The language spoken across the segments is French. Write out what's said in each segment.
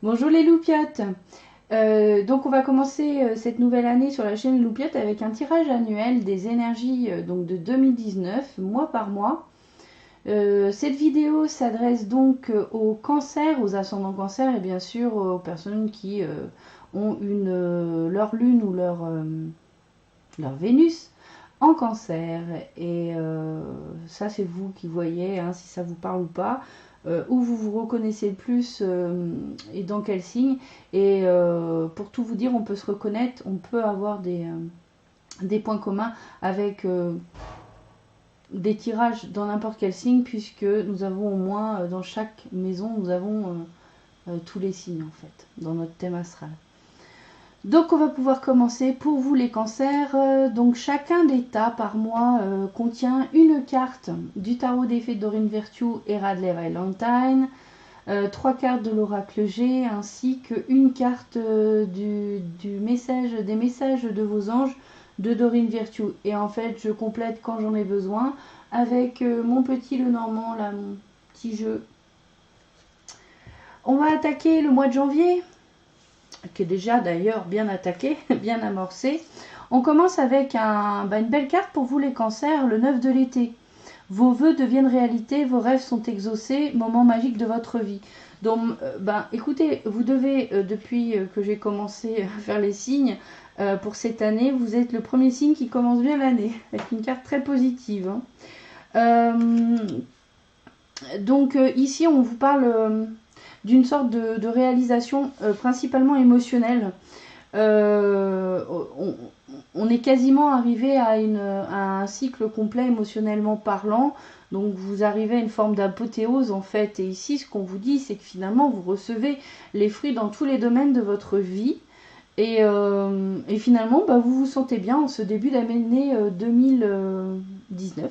Bonjour les loupiottes. Donc on va commencer cette nouvelle année sur la chaîne Loupiote avec un tirage annuel des énergies donc de 2019, mois par mois. Cette vidéo s'adresse donc aux cancers, aux ascendants cancers et bien sûr aux personnes qui ont leur lune ou leur Vénus en cancer. Et ça c'est vous qui voyez hein, si ça vous parle ou pas. Où vous vous reconnaissez le plus et dans quel signe. Et pour tout vous dire, on peut se reconnaître, on peut avoir des points communs avec des tirages dans n'importe quel signe, puisque nous avons au moins dans chaque maison, nous avons tous les signes en fait, dans notre thème astral. Donc on va pouvoir commencer pour vous les cancers. Donc chacun des tas par mois contient une carte du tarot des fées de Doreen Virtue et Radleigh Valentine, 3 cartes de l'oracle G ainsi qu'une carte des messages de vos anges de Doreen Virtue. Et en fait je complète quand j'en ai besoin avec mon petit Lenormand là, mon petit jeu. On va attaquer le mois de janvier, qui est déjà d'ailleurs bien attaqué, bien amorcé. On commence avec une belle carte pour vous les cancers, le 9 de l'été. Vos vœux deviennent réalité, vos rêves sont exaucés, moment magique de votre vie. Donc, écoutez, vous devez, depuis que j'ai commencé à faire les signes, pour cette année, vous êtes le premier signe qui commence bien l'année, avec une carte très positive. Donc ici, on vous parle d'une sorte de réalisation principalement émotionnelle. On est quasiment arrivé à un cycle complet émotionnellement parlant. Donc vous arrivez à une forme d'apothéose en fait. Et ici, ce qu'on vous dit, c'est que finalement, vous recevez les fruits dans tous les domaines de votre vie. Et finalement, vous vous sentez bien en ce début d'année 2019.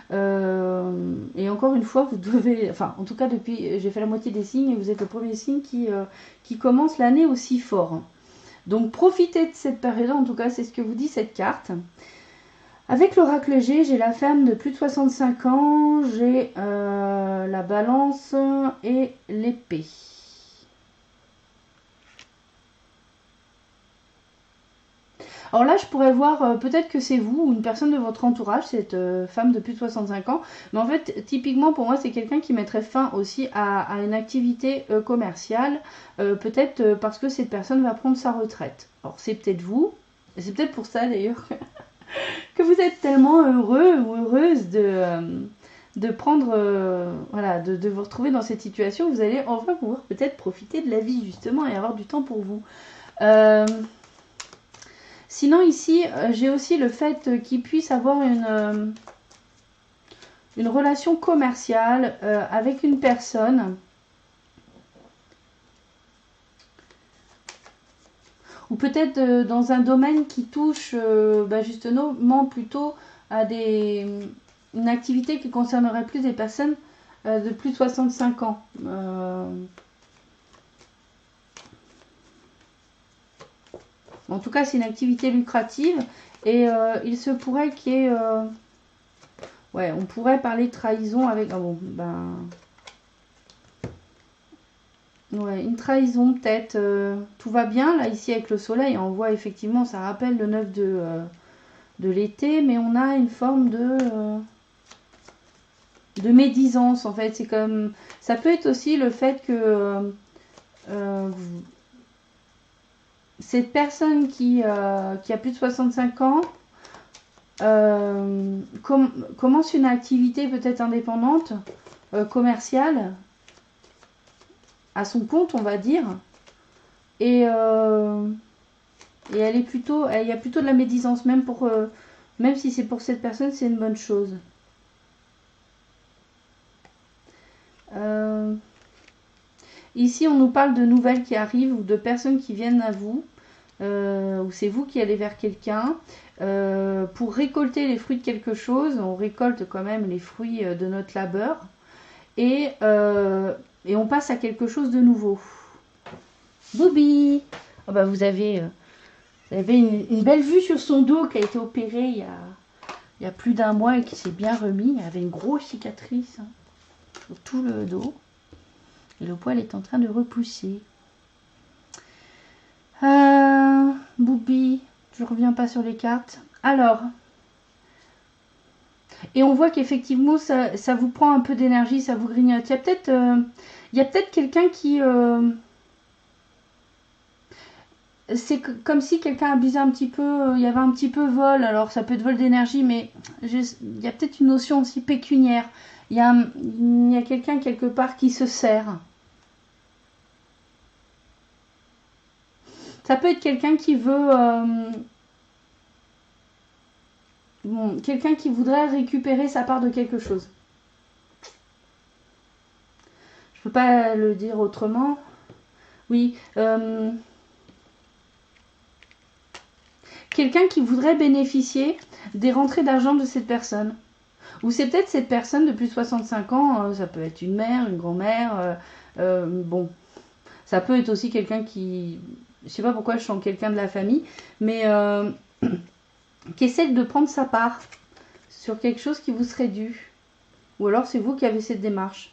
Et encore une fois, vous devez, enfin, en tout cas, depuis, j'ai fait la moitié des signes et vous êtes le premier signe qui commence l'année aussi fort. Donc, profitez de cette période, en tout cas, c'est ce que vous dit cette carte. Avec l'oracle G, j'ai la femme de plus de 65 ans, j'ai la balance et l'épée. Alors là, je pourrais voir, peut-être que c'est vous ou une personne de votre entourage, cette femme de plus de 65 ans. Mais en fait, typiquement, pour moi, c'est quelqu'un qui mettrait fin aussi à une activité commerciale. Peut-être parce que cette personne va prendre sa retraite. Alors, c'est peut-être vous. Et c'est peut-être pour ça, d'ailleurs, que vous êtes tellement heureux ou heureuse de prendre, voilà, de vous retrouver dans cette situation. Vous allez enfin pouvoir peut-être profiter de la vie, justement, et avoir du temps pour vous. Sinon ici, j'ai aussi le fait qu'il puisse avoir une relation commerciale avec une personne. Ou peut-être dans un domaine qui touche justement plutôt à une activité qui concernerait plus des personnes de plus de 65 ans. En tout cas, c'est une activité lucrative et il se pourrait qu'il y ait... ouais, on pourrait parler de trahison avec... Ah bon, ouais, une trahison peut-être. Tout va bien là ici avec le soleil. On voit effectivement, ça rappelle le 9 de l'été, mais on a une forme de médisance en fait. C'est comme... Ça peut être aussi le fait que... cette personne qui a plus de 65 ans commence une activité peut-être indépendante, commerciale, à son compte, on va dire. Et elle est plutôt, il y a plutôt de la médisance, même si c'est pour cette personne, c'est une bonne chose. Ici, on nous parle de nouvelles qui arrivent ou de personnes qui viennent à vous, ou c'est vous qui allez vers quelqu'un pour récolter les fruits de quelque chose. On récolte quand même les fruits de notre labeur et on passe à quelque chose de nouveau. Boubi, oh vous avez une belle vue sur son dos qui a été opéré il y a plus d'un mois et qui s'est bien remis. Il avait une grosse cicatrice sur tout le dos. Et le poil est en train de repousser. Boubi, je reviens pas sur les cartes. Alors, et on voit qu'effectivement, ça vous prend un peu d'énergie, ça vous grignote. Il y a peut-être quelqu'un qui... c'est comme si quelqu'un abusait un petit peu, il y avait un petit peu vol, alors ça peut être vol d'énergie, mais il y a peut-être une notion aussi pécuniaire. Il y a quelqu'un quelque part qui se sert. Ça peut être quelqu'un qui veut... bon, quelqu'un qui voudrait récupérer sa part de quelque chose. Je peux pas le dire autrement. Oui. Quelqu'un qui voudrait bénéficier des rentrées d'argent de cette personne. Ou c'est peut-être cette personne de plus de 65 ans, ça peut être une mère, une grand-mère, bon, ça peut être aussi quelqu'un qui, je sais pas pourquoi je sens quelqu'un de la famille, mais qui essaie de prendre sa part sur quelque chose qui vous serait dû. Ou alors c'est vous qui avez cette démarche.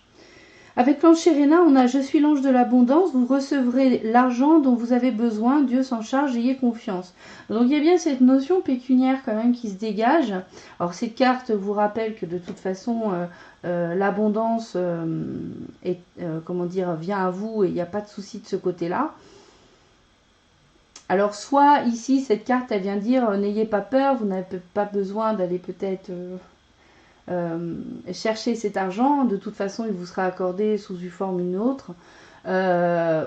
Avec l'ange Shéréna, on a « Je suis l'ange de l'abondance, vous recevrez l'argent dont vous avez besoin, Dieu s'en charge, ayez confiance ». Donc il y a bien cette notion pécuniaire quand même qui se dégage. Alors cette carte vous rappelle que de toute façon, l'abondance vient à vous et il n'y a pas de souci de ce côté-là. Alors soit ici, cette carte, elle vient dire n'ayez pas peur, vous n'avez pas besoin d'aller peut-être... chercher cet argent, de toute façon il vous sera accordé sous une forme ou une autre,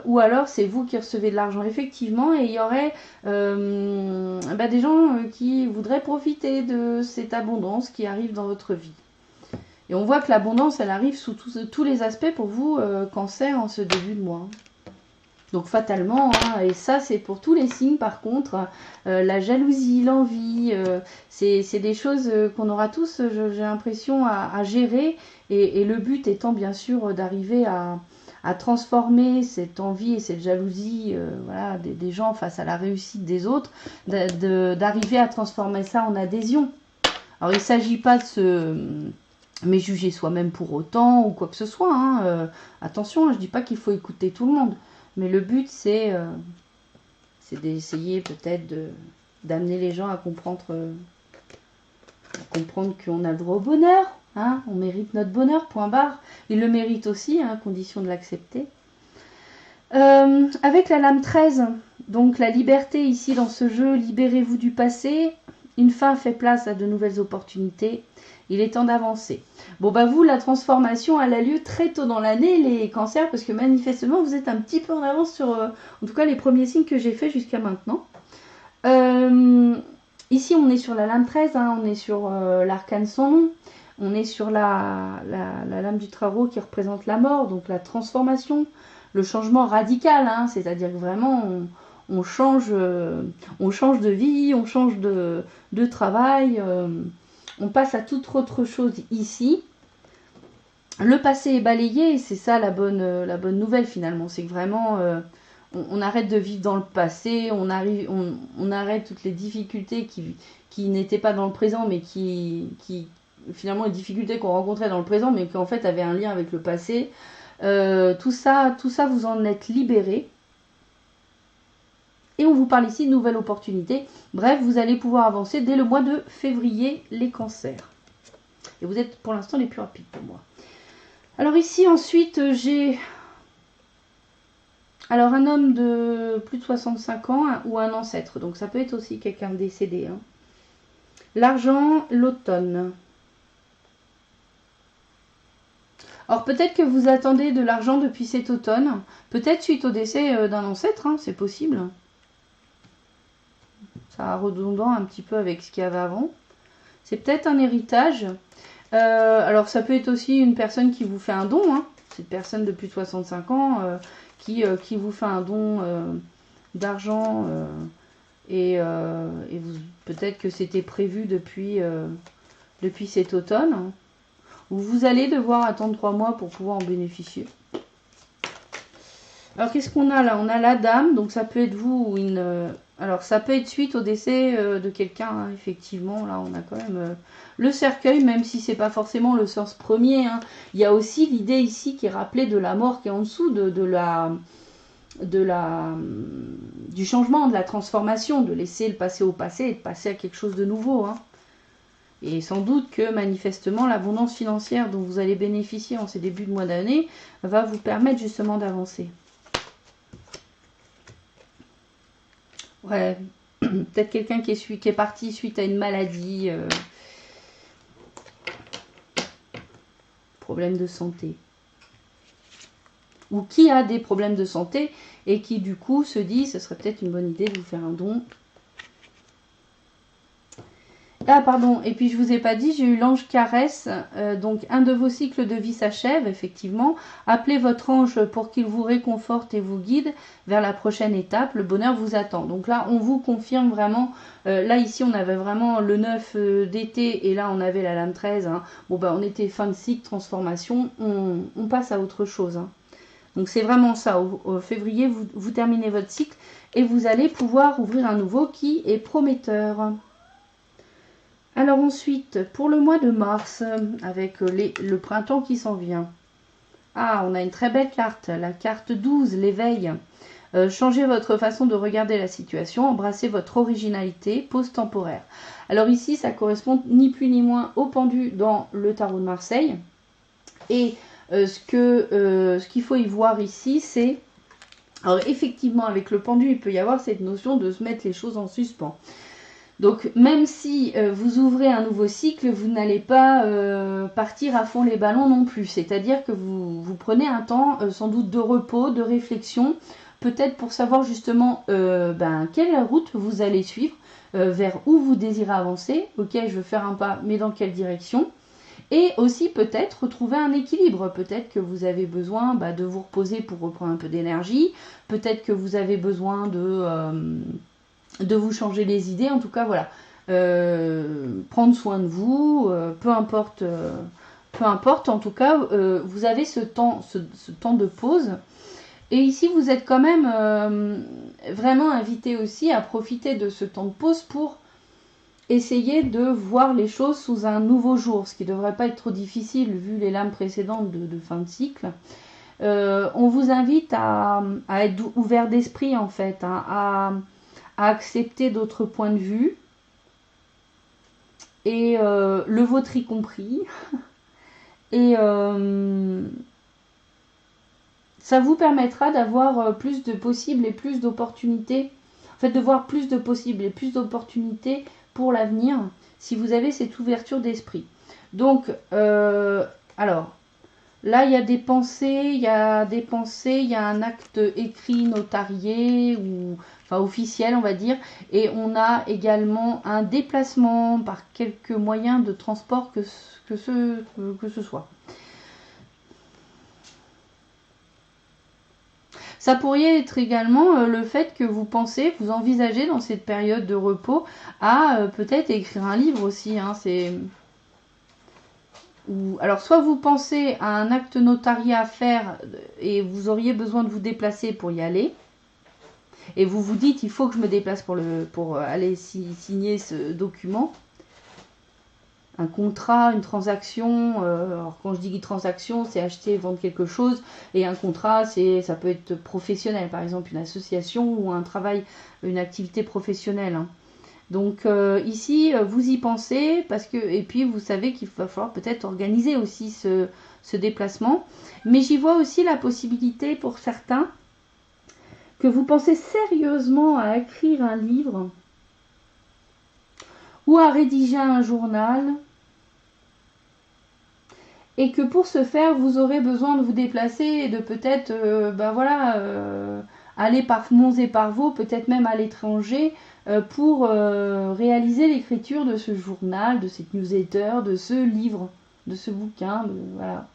ou alors c'est vous qui recevez de l'argent effectivement, et il y aurait des gens qui voudraient profiter de cette abondance qui arrive dans votre vie. Et on voit que l'abondance elle arrive sous tous les aspects pour vous, Cancer, en ce début de mois. Donc fatalement, hein, et ça c'est pour tous les signes par contre, la jalousie, l'envie, c'est des choses qu'on aura tous, j'ai l'impression, à gérer, et le but étant bien sûr d'arriver à transformer cette envie et cette jalousie voilà, des gens face à la réussite des autres, d'arriver à transformer ça en adhésion. Alors il ne s'agit pas de se méjuger soi-même pour autant ou quoi que ce soit, hein, attention, je ne dis pas qu'il faut écouter tout le monde. Mais le but, c'est d'essayer peut-être d'amener les gens à comprendre qu'on a le droit au bonheur. Hein, on mérite notre bonheur, point barre. Ils le méritent aussi, à condition de l'accepter. Avec la lame 13, donc la liberté ici dans ce jeu, libérez-vous du passé. Une fin fait place à de nouvelles opportunités. Il est temps d'avancer. Bon, bah vous, la transformation, elle a lieu très tôt dans l'année, les cancers, parce que manifestement, vous êtes un petit peu en avance sur, en tout cas, les premiers signes que j'ai faits jusqu'à maintenant. Ici, on est sur la lame 13, hein, on est sur l'arcane sans nom. On est sur la lame du tarot qui représente la mort, donc la transformation, le changement radical, hein, c'est-à-dire que vraiment, on change de vie, on change de travail, on passe à toute autre chose ici. Le passé est balayé, et c'est ça la bonne nouvelle finalement, c'est que vraiment on arrête de vivre dans le passé, on arrête toutes les difficultés qui n'étaient pas dans le présent, mais qui finalement les difficultés qu'on rencontrait dans le présent, mais qui en fait avaient un lien avec le passé. Tout ça, vous en êtes libérés. Et on vous parle ici de nouvelles opportunités. Bref, vous allez pouvoir avancer dès le mois de février, les cancers. Et vous êtes pour l'instant les plus rapides pour moi. Alors ici, ensuite, j'ai... Alors un homme de plus de 65 ans ou un ancêtre. Donc ça peut être aussi quelqu'un décédé. Hein. L'argent, l'automne. Alors peut-être que vous attendez de l'argent depuis cet automne. Peut-être suite au décès d'un ancêtre, hein, c'est possible. Ça redondant un petit peu avec ce qu'il y avait avant. C'est peut-être un héritage. Alors ça peut être aussi une personne qui vous fait un don. Hein. Cette personne de plus de 65 ans qui vous fait un don d'argent. Et peut-être que c'était prévu depuis cet automne. Où vous allez devoir attendre 3 mois pour pouvoir en bénéficier. Alors qu'est-ce qu'on a là? On a la dame, donc ça peut être vous ou une... alors ça peut être suite au décès de quelqu'un, hein, effectivement. Là on a quand même le cercueil, même si c'est pas forcément le sens premier. Hein. Il y a aussi l'idée ici qui est rappelée de la mort qui est en dessous, de du changement, de la transformation, de laisser le passé au passé et de passer à quelque chose de nouveau. Hein. Et sans doute que manifestement l'abondance financière dont vous allez bénéficier en ces débuts de mois d'année va vous permettre justement d'avancer. Ouais, peut-être quelqu'un qui est parti suite à une maladie, problème de santé. Ou qui a des problèmes de santé et qui du coup se dit ce serait peut-être une bonne idée de vous faire un don. Ah pardon, et puis je vous ai pas dit, j'ai eu l'ange caresse, donc un de vos cycles de vie s'achève, effectivement. Appelez votre ange pour qu'il vous réconforte et vous guide vers la prochaine étape, le bonheur vous attend. Donc là, on vous confirme vraiment, là ici on avait vraiment le 9 d'été et là on avait la lame 13. Hein. Bon ben on était fin de cycle, transformation, on passe à autre chose. Hein. Donc c'est vraiment ça, au février vous terminez votre cycle et vous allez pouvoir ouvrir un nouveau qui est prometteur. Alors ensuite, pour le mois de mars, avec le printemps qui s'en vient. Ah, on a une très belle carte, la carte 12, l'éveil. Changez votre façon de regarder la situation, embrassez votre originalité, pause temporaire. Alors ici, ça correspond ni plus ni moins au pendu dans le tarot de Marseille. Et ce qu'il faut y voir ici, c'est... Alors effectivement, avec le pendu, il peut y avoir cette notion de se mettre les choses en suspens. Donc même si vous ouvrez un nouveau cycle, vous n'allez pas partir à fond les ballons non plus. C'est-à-dire que vous prenez un temps sans doute de repos, de réflexion, peut-être pour savoir justement quelle route vous allez suivre, vers où vous désirez avancer. Ok, je veux faire un pas, mais dans quelle direction? Et aussi peut-être retrouver un équilibre. Peut-être que vous avez besoin de vous reposer pour reprendre un peu d'énergie. Peut-être que vous avez besoin de vous changer les idées. En tout cas, voilà. Prendre soin de vous, peu importe, en tout cas, vous avez ce temps de pause. Et ici, vous êtes quand même vraiment invité aussi à profiter de ce temps de pause pour essayer de voir les choses sous un nouveau jour, ce qui ne devrait pas être trop difficile vu les lames précédentes de fin de cycle. On vous invite à être ouvert d'esprit en fait, hein, à accepter d'autres points de vue, et le vôtre y compris. Et ça vous permettra d'avoir plus de possibles et plus d'opportunités, en fait de voir plus de possibles et plus d'opportunités pour l'avenir, si vous avez cette ouverture d'esprit. Donc, alors, là, il y a des pensées, il y a un acte écrit, notarié, ou enfin officiel, on va dire, et on a également un déplacement par quelques moyens de transport que ce soit. Ça pourrait être également le fait que vous envisagez dans cette période de repos à peut-être écrire un livre aussi. Hein, alors soit vous pensez à un acte notarié à faire et vous auriez besoin de vous déplacer pour y aller. Et vous vous dites, il faut que je me déplace pour aller signer ce document. Un contrat, une transaction, alors quand je dis transaction, c'est acheter et vendre quelque chose, et un contrat, ça peut être professionnel, par exemple une association ou un travail, une activité professionnelle. Hein. Donc ici, vous y pensez, et puis vous savez qu'il va falloir peut-être organiser aussi ce déplacement. Mais j'y vois aussi la possibilité pour certains que vous pensez sérieusement à écrire un livre ou à rédiger un journal, et que pour ce faire, vous aurez besoin de vous déplacer et de peut-être aller par monts et par vaux, peut-être même à l'étranger, pour réaliser l'écriture de ce journal, de cette newsletter, de ce livre, de ce bouquin. Voilà.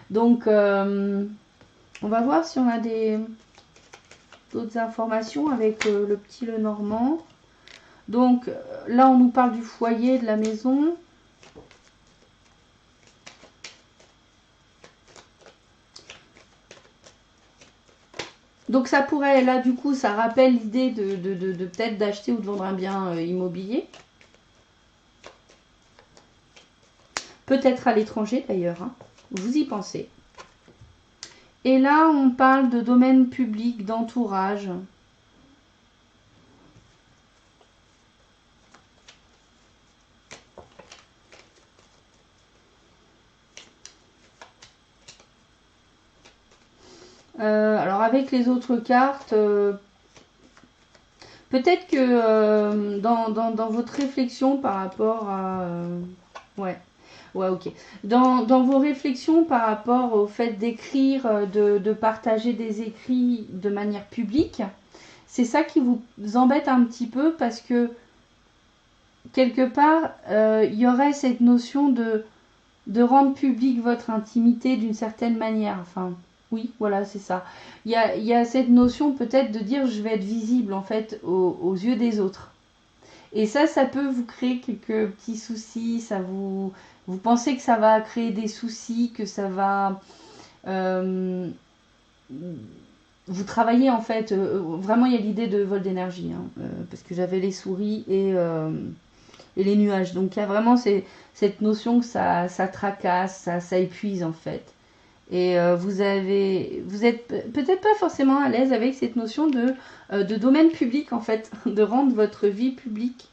Donc, on va voir si on a d'autres informations avec le petit Lenormand. Donc, là, on nous parle du foyer, de la maison. Donc ça pourrait, là du coup, ça rappelle l'idée de peut-être d'acheter ou de vendre un bien immobilier. Peut-être à l'étranger d'ailleurs, hein. Vous y pensez. Et là, on parle de domaine public, d'entourage. Alors avec les autres cartes, peut-être que dans votre réflexion par rapport à... ouais, ok. Dans vos réflexions par rapport au fait d'écrire, de partager des écrits de manière publique, c'est ça qui vous embête un petit peu parce que quelque part, il y aurait cette notion de rendre public votre intimité d'une certaine manière. Enfin, oui, voilà, c'est ça. Il y a cette notion peut-être de dire je vais être visible en fait aux yeux des autres. Et ça peut vous créer quelques petits soucis. Vous pensez que ça va créer des soucis, que ça va vous travaillez en fait. Vraiment, il y a l'idée de vol d'énergie, hein, parce que j'avais les souris et les nuages. Donc il y a vraiment cette notion que ça tracasse, ça épuise en fait. Et vous êtes peut-être pas forcément à l'aise avec cette notion de domaine public en fait, de rendre votre vie publique.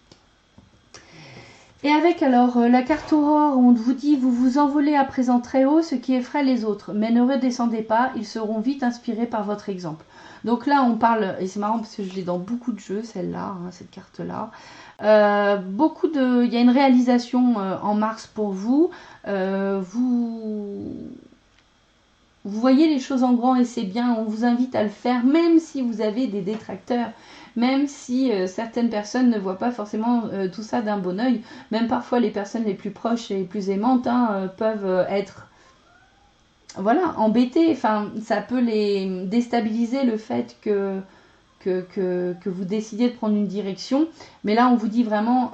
Et avec alors la carte aurore, on vous dit vous vous envolez à présent très haut, ce qui effraie les autres, mais ne redescendez pas, ils seront vite inspirés par votre exemple. Donc là on parle, et c'est marrant parce que je l'ai dans beaucoup de jeux celle-là, hein, cette carte-là. Il y a une réalisation en mars pour vous. Vous voyez les choses en grand et c'est bien, on vous invite à le faire, même si vous avez des détracteurs, même si certaines personnes ne voient pas forcément tout ça d'un bon oeil. Même parfois les personnes les plus proches et les plus aimantes peuvent être voilà, embêtées. Enfin, ça peut les déstabiliser le fait que vous décidiez de prendre une direction. Mais là, on vous dit vraiment,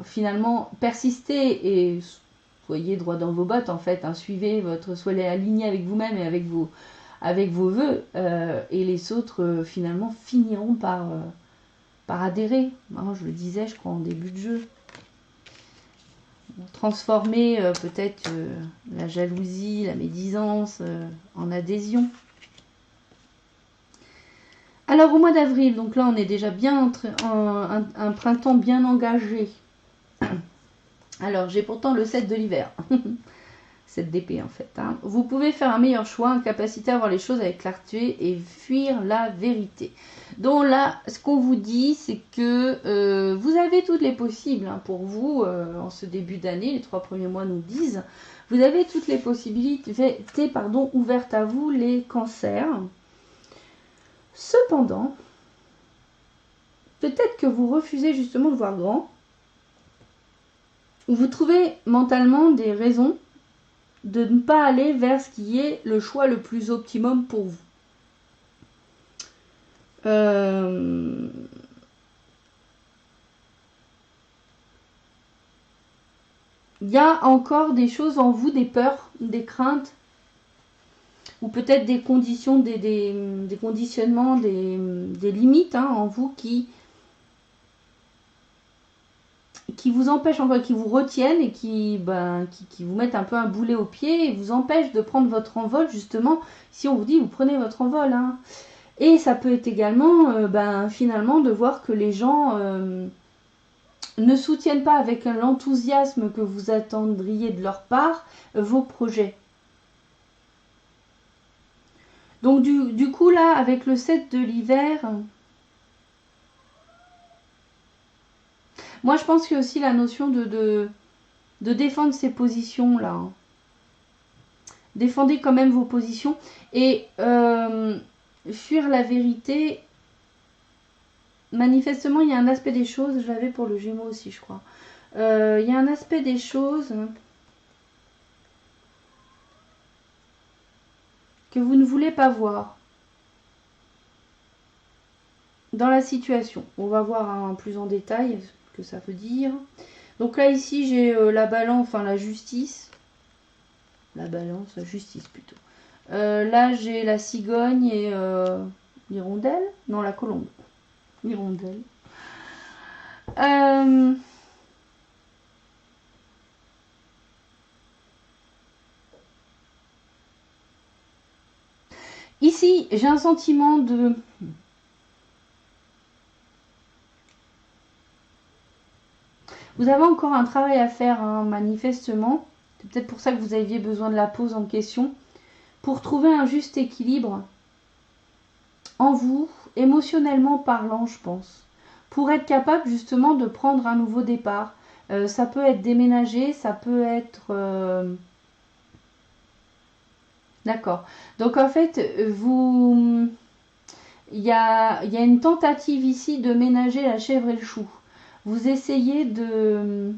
finalement, persistez et soyez droit dans vos bottes, en fait. Hein, suivez soyez aligné avec vous-même et avec vos vœux. Et les autres, finalement, finiront par adhérer. Alors, je le disais, je crois, en début de jeu. Transformer peut-être la jalousie, la médisance en adhésion. Alors au mois d'avril, donc là on est déjà bien un printemps bien engagé. Alors j'ai pourtant le 7 de l'hiver, 7 d'épée en fait. Hein. Vous pouvez faire un meilleur choix, une capacité à voir les choses avec clarté et fuir la vérité. Donc là, ce qu'on vous dit, c'est que vous avez toutes les possibles hein, pour vous en ce début d'année, les 3 premiers mois nous disent. Vous avez toutes les possibilités ouvertes à vous, les cancers. Cependant, peut-être que vous refusez justement de voir grand, ou vous trouvez mentalement des raisons de ne pas aller vers ce qui est le choix le plus optimum pour vous. Il y a encore des choses en vous, des peurs, des craintes, ou peut-être des conditions, des conditionnements, des limites hein, en vous qui vous empêchent encore, qui vous retiennent et qui vous mettent un peu un boulet au pied et vous empêchent de prendre votre envol justement si on vous dit vous prenez votre envol. Hein. Et ça peut être également finalement de voir que les gens ne soutiennent pas avec l'enthousiasme que vous attendriez de leur part vos projets. Donc du coup là avec le 7 de l'hiver, moi je pense qu'il y a aussi la notion de défendre ces positions là. Hein. Défendez quand même vos positions et fuir la vérité. Manifestement il y a un aspect des choses, je l'avais pour le Gémeaux aussi je crois. Il y a un aspect des choses que vous ne voulez pas voir dans la situation. On va voir plus en détail ce que ça veut dire. Donc là ici j'ai la balance, enfin la justice. La balance, la justice plutôt. Là j'ai la cigogne et l'hirondelle. Non, la colombe. L'hirondelle. Ici, j'ai un sentiment de... Vous avez encore un travail à faire, hein, manifestement. C'est peut-être pour ça que vous aviez besoin de la pause en question. Pour trouver un juste équilibre en vous, émotionnellement parlant, je pense. Pour être capable justement de prendre un nouveau départ. Ça peut être déménager, ça peut être... D'accord. Donc en fait, vous... Il y a une tentative ici de ménager la chèvre et le chou. Vous essayez de...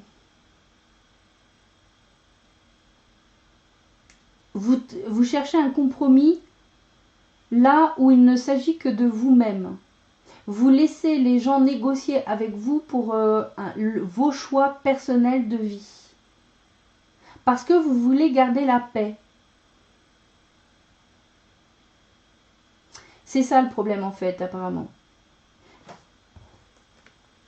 Vous cherchez un compromis là où il ne s'agit que de vous-même. Vous laissez les gens négocier avec vous pour vos choix personnels de vie. Parce que vous voulez garder la paix. C'est ça le problème en fait, apparemment.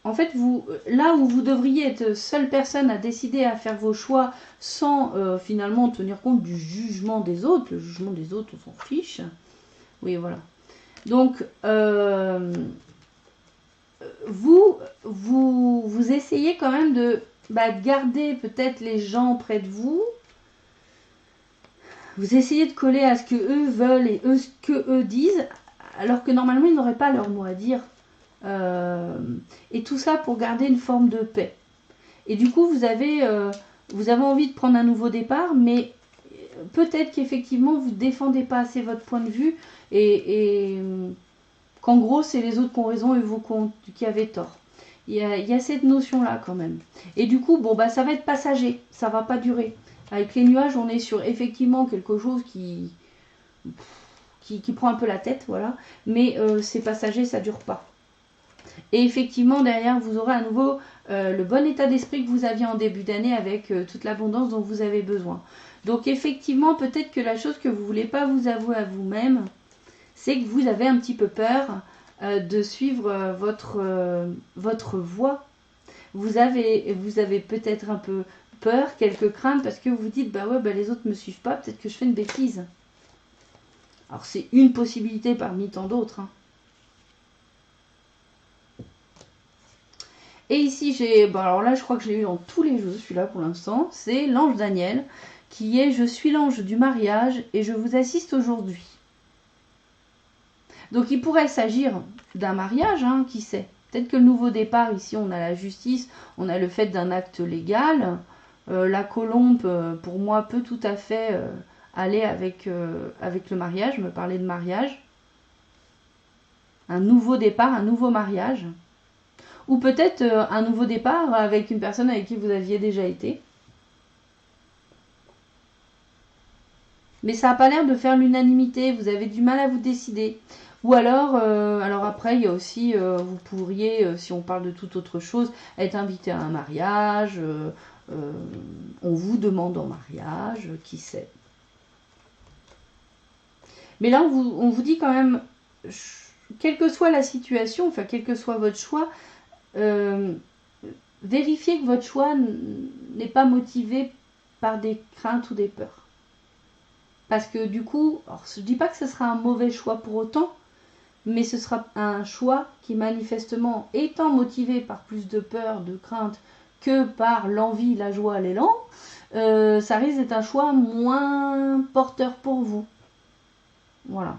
En fait, vous, là où vous devriez être seule personne à décider à faire vos choix sans finalement tenir compte du jugement des autres, le jugement des autres, on s'en fiche. Oui, voilà. Donc, vous essayez quand même de garder peut-être les gens près de vous. Vous essayez de coller à ce que eux veulent et ce que eux disent, alors que normalement, ils n'auraient pas leur mot à dire. Et tout ça pour garder une forme de paix. Et du coup, vous avez envie de prendre un nouveau départ, mais peut-être qu'effectivement, vous ne défendez pas assez votre point de vue et qu'en gros, c'est les autres qui ont raison et vous qui avez tort. Il y a cette notion-là quand même. Et du coup, bon, ça va être passager, ça va pas durer. Avec les nuages, on est sur effectivement quelque chose qui prend un peu la tête, voilà. Mais c'est passager, ça dure pas. Et effectivement, derrière, vous aurez à nouveau le bon état d'esprit que vous aviez en début d'année avec toute l'abondance dont vous avez besoin. Donc effectivement, peut-être que la chose que vous ne voulez pas vous avouer à vous-même, c'est que vous avez un petit peu peur de suivre votre voie. Vous avez peut-être un peu peur, quelques craintes, parce que vous dites, les autres ne me suivent pas, peut-être que je fais une bêtise. Alors c'est une possibilité parmi tant d'autres, hein. Et ici, alors là, je crois que je l'ai eu dans tous les jeux, celui-là pour l'instant. C'est l'ange Daniel, qui est « Je suis l'ange du mariage et je vous assiste aujourd'hui ». Donc, il pourrait s'agir d'un mariage, hein, qui sait. Peut-être que le nouveau départ, ici, on a la justice, on a le fait d'un acte légal. La colombe, pour moi, peut tout à fait aller avec le mariage, me parler de mariage. Un nouveau départ, un nouveau mariage. Ou peut-être un nouveau départ avec une personne avec qui vous aviez déjà été. Mais ça n'a pas l'air de faire l'unanimité, vous avez du mal à vous décider. Ou alors après, il y a aussi, vous pourriez, si on parle de toute autre chose, être invité à un mariage, on vous demande en mariage, qui sait. Mais là, on vous dit quand même, quelle que soit la situation, enfin, quel que soit votre choix, vérifiez que votre choix n'est pas motivé par des craintes ou des peurs. Parce que du coup, alors je ne dis pas que ce sera un mauvais choix pour autant, mais ce sera un choix qui manifestement, étant motivé par plus de peur, de crainte, que par l'envie, la joie, l'élan, ça risque d'être un choix moins porteur pour vous. Voilà.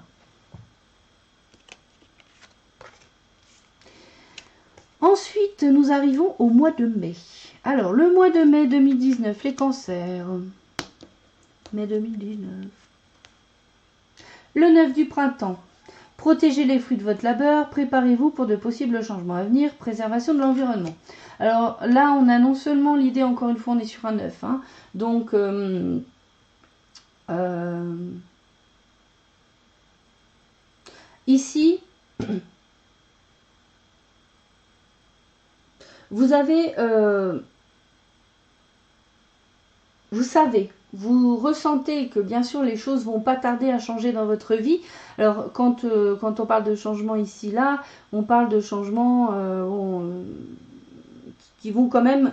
Ensuite, nous arrivons au mois de mai. Alors, le mois de mai 2019, les cancers. Mai 2019. Le 9 du printemps. Protégez les fruits de votre labeur, préparez-vous pour de possibles changements à venir, préservation de l'environnement. Alors là, on a non seulement l'idée, encore une fois, on est sur un 9, hein, donc ici, vous avez, vous savez, vous ressentez que bien sûr les choses vont pas tarder à changer dans votre vie. Alors quand on parle de changement ici là, on parle de changements qui vont quand même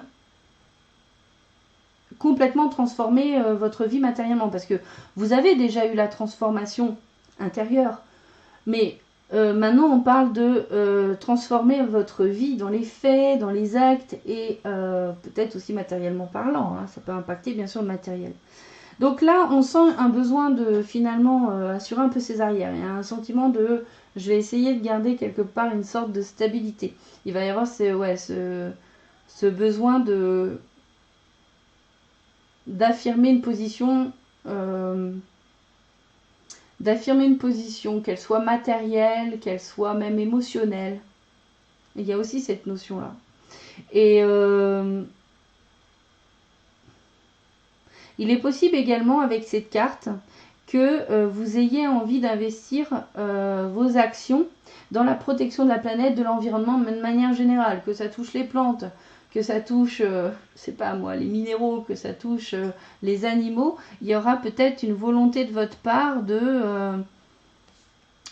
complètement transformer votre vie matériellement, parce que vous avez déjà eu la transformation intérieure Mais maintenant, on parle de transformer votre vie dans les faits, dans les actes et peut-être aussi matériellement parlant. Hein, ça peut impacter bien sûr le matériel. Donc là, on sent un besoin de finalement assurer un peu ses arrières. Il y a un sentiment de je vais essayer de garder quelque part une sorte de stabilité. Il va y avoir ce besoin de d'affirmer une position, qu'elle soit matérielle, qu'elle soit même émotionnelle. Il y a aussi cette notion-là. Et il est possible également avec cette carte que vous ayez envie d'investir vos actions dans la protection de la planète, de l'environnement, mais de manière générale, que ça touche les plantes, que ça touche, c'est pas moi, les minéraux, que ça touche les animaux, il y aura peut-être une volonté de votre part de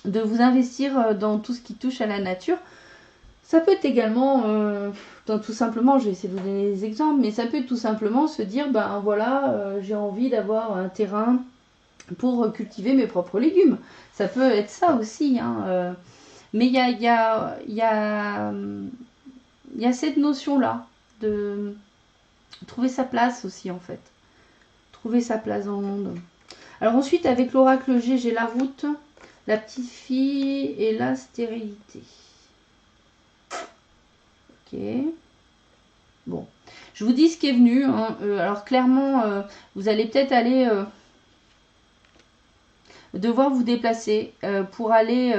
vous investir dans tout ce qui touche à la nature. Ça peut être également, tout simplement, je vais essayer de vous donner des exemples, mais ça peut être tout simplement se dire, ben voilà, j'ai envie d'avoir un terrain pour cultiver mes propres légumes. Ça peut être ça aussi, hein, mais il y a cette notion-là de trouver sa place aussi, en fait. Trouver sa place dans le monde. Alors ensuite, avec l'oracle G, j'ai la route, la petite fille et la stérilité. Ok. Bon. Je vous dis ce qui est venu. Hein. Alors clairement, vous allez peut-être aller... devoir vous déplacer pour aller...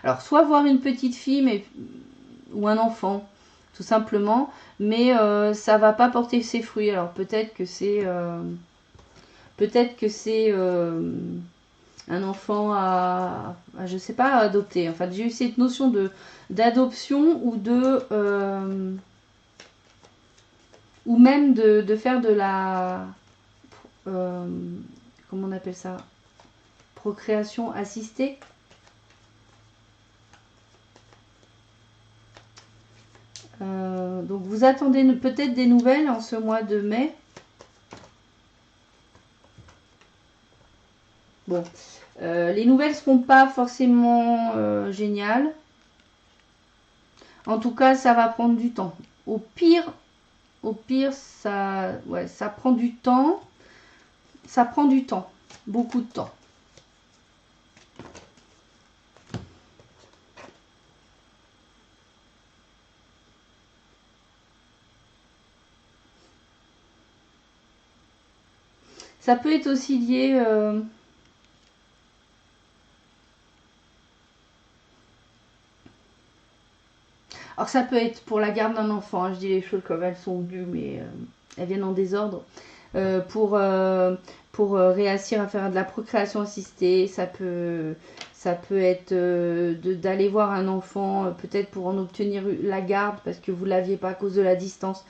alors, soit voir une petite fille ou un enfant, tout simplement, mais ça va pas porter ses fruits. Alors, peut-être que c'est un enfant je sais pas, à adopter. Enfin, j'ai eu cette notion d'adoption ou ou même de faire de la... comment on appelle ça? Procréation assistée. Donc vous attendez peut-être des nouvelles en ce mois de mai. Bon, les nouvelles ne seront pas forcément géniales. En tout cas, ça va prendre du temps. Au pire, ça prend du temps. Ça prend du temps, beaucoup de temps. Ça peut être aussi lié... alors ça peut être pour la garde d'un enfant, hein, je dis les choses comme elles sont venues, mais elles viennent en désordre. Pour réussir à faire de la procréation assistée, ça peut être d'aller voir un enfant, peut-être pour en obtenir la garde, parce que vous ne l'aviez pas à cause de la distance.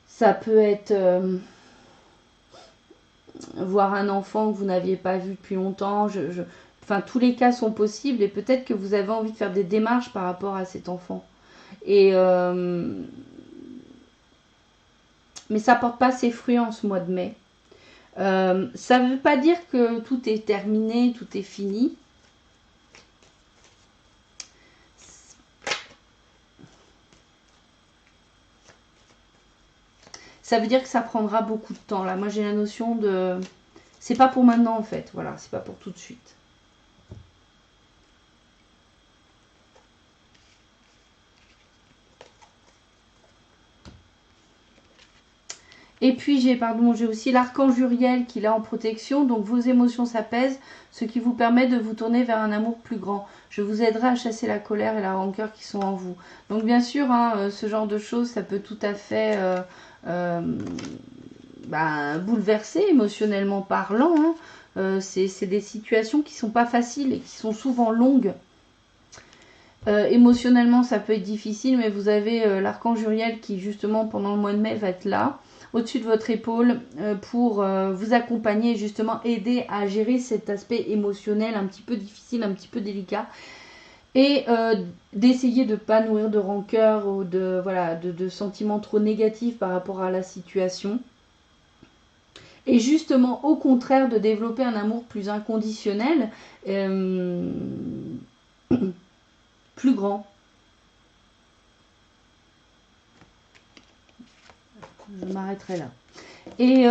Ça peut être... voir un enfant que vous n'aviez pas vu depuis longtemps. Enfin, tous les cas sont possibles et peut-être que vous avez envie de faire des démarches par rapport à cet enfant. Et mais ça porte pas ses fruits en ce mois de mai. Ça ne veut pas dire que tout est terminé, tout est fini. Ça veut dire que ça prendra beaucoup de temps. Là, moi j'ai la notion de... c'est pas pour maintenant en fait. Voilà, c'est pas pour tout de suite. Et puis j'ai aussi l'archange Uriel qui est là en protection. Donc vos émotions s'apaisent, ce qui vous permet de vous tourner vers un amour plus grand. Je vous aiderai à chasser la colère et la rancœur qui sont en vous. Donc bien sûr, hein, ce genre de choses, ça peut tout à fait bouleverser émotionnellement parlant. Hein. C'est des situations qui sont pas faciles et qui sont souvent longues. Émotionnellement, ça peut être difficile, mais vous avez l'archange Uriel qui justement pendant le mois de mai va être là, au-dessus de votre épaule, pour vous accompagner et justement aider à gérer cet aspect émotionnel un petit peu difficile, un petit peu délicat. Et d'essayer de ne pas nourrir de rancœur ou de sentiments trop négatifs par rapport à la situation. Et justement, au contraire, de développer un amour plus inconditionnel, plus grand. Je m'arrêterai là. Et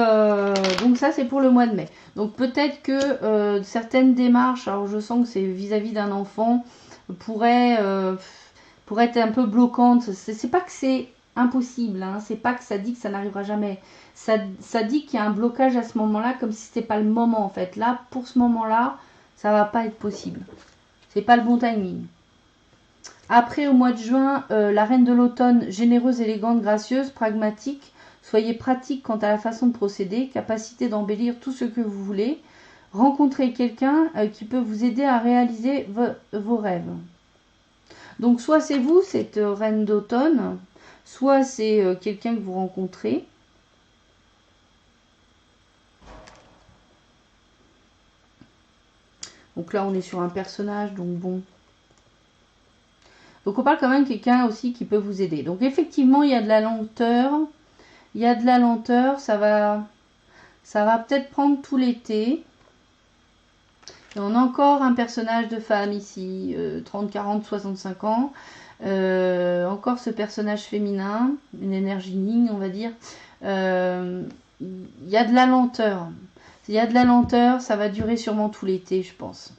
donc ça, c'est pour le mois de mai. Donc peut-être que certaines démarches, alors je sens que c'est vis-à-vis d'un enfant, pourraient être un peu bloquantes. C'est pas que c'est impossible, hein, c'est pas que ça dit que ça n'arrivera jamais. Ça dit qu'il y a un blocage à ce moment-là, comme si c'était pas le moment en fait. Là, pour ce moment-là, ça va pas être possible. C'est pas le bon timing. Après, au mois de juin, la reine de l'automne, généreuse, élégante, gracieuse, pragmatique. Soyez pratique quant à la façon de procéder, capacité d'embellir tout ce que vous voulez. Rencontrez quelqu'un qui peut vous aider à réaliser vos rêves. Donc soit c'est vous, cette reine d'automne, soit c'est quelqu'un que vous rencontrez. Donc là on est sur un personnage, donc bon. Donc on parle quand même de quelqu'un aussi qui peut vous aider. Donc effectivement il y a de la lenteur. Il y a de la lenteur, ça va peut-être prendre tout l'été. Et on a encore un personnage de femme ici, 30, 40, 65 ans. Encore ce personnage féminin, une énergie yin, on va dire. Il y a de la lenteur. Il y a de la lenteur, ça va durer sûrement tout l'été, je pense.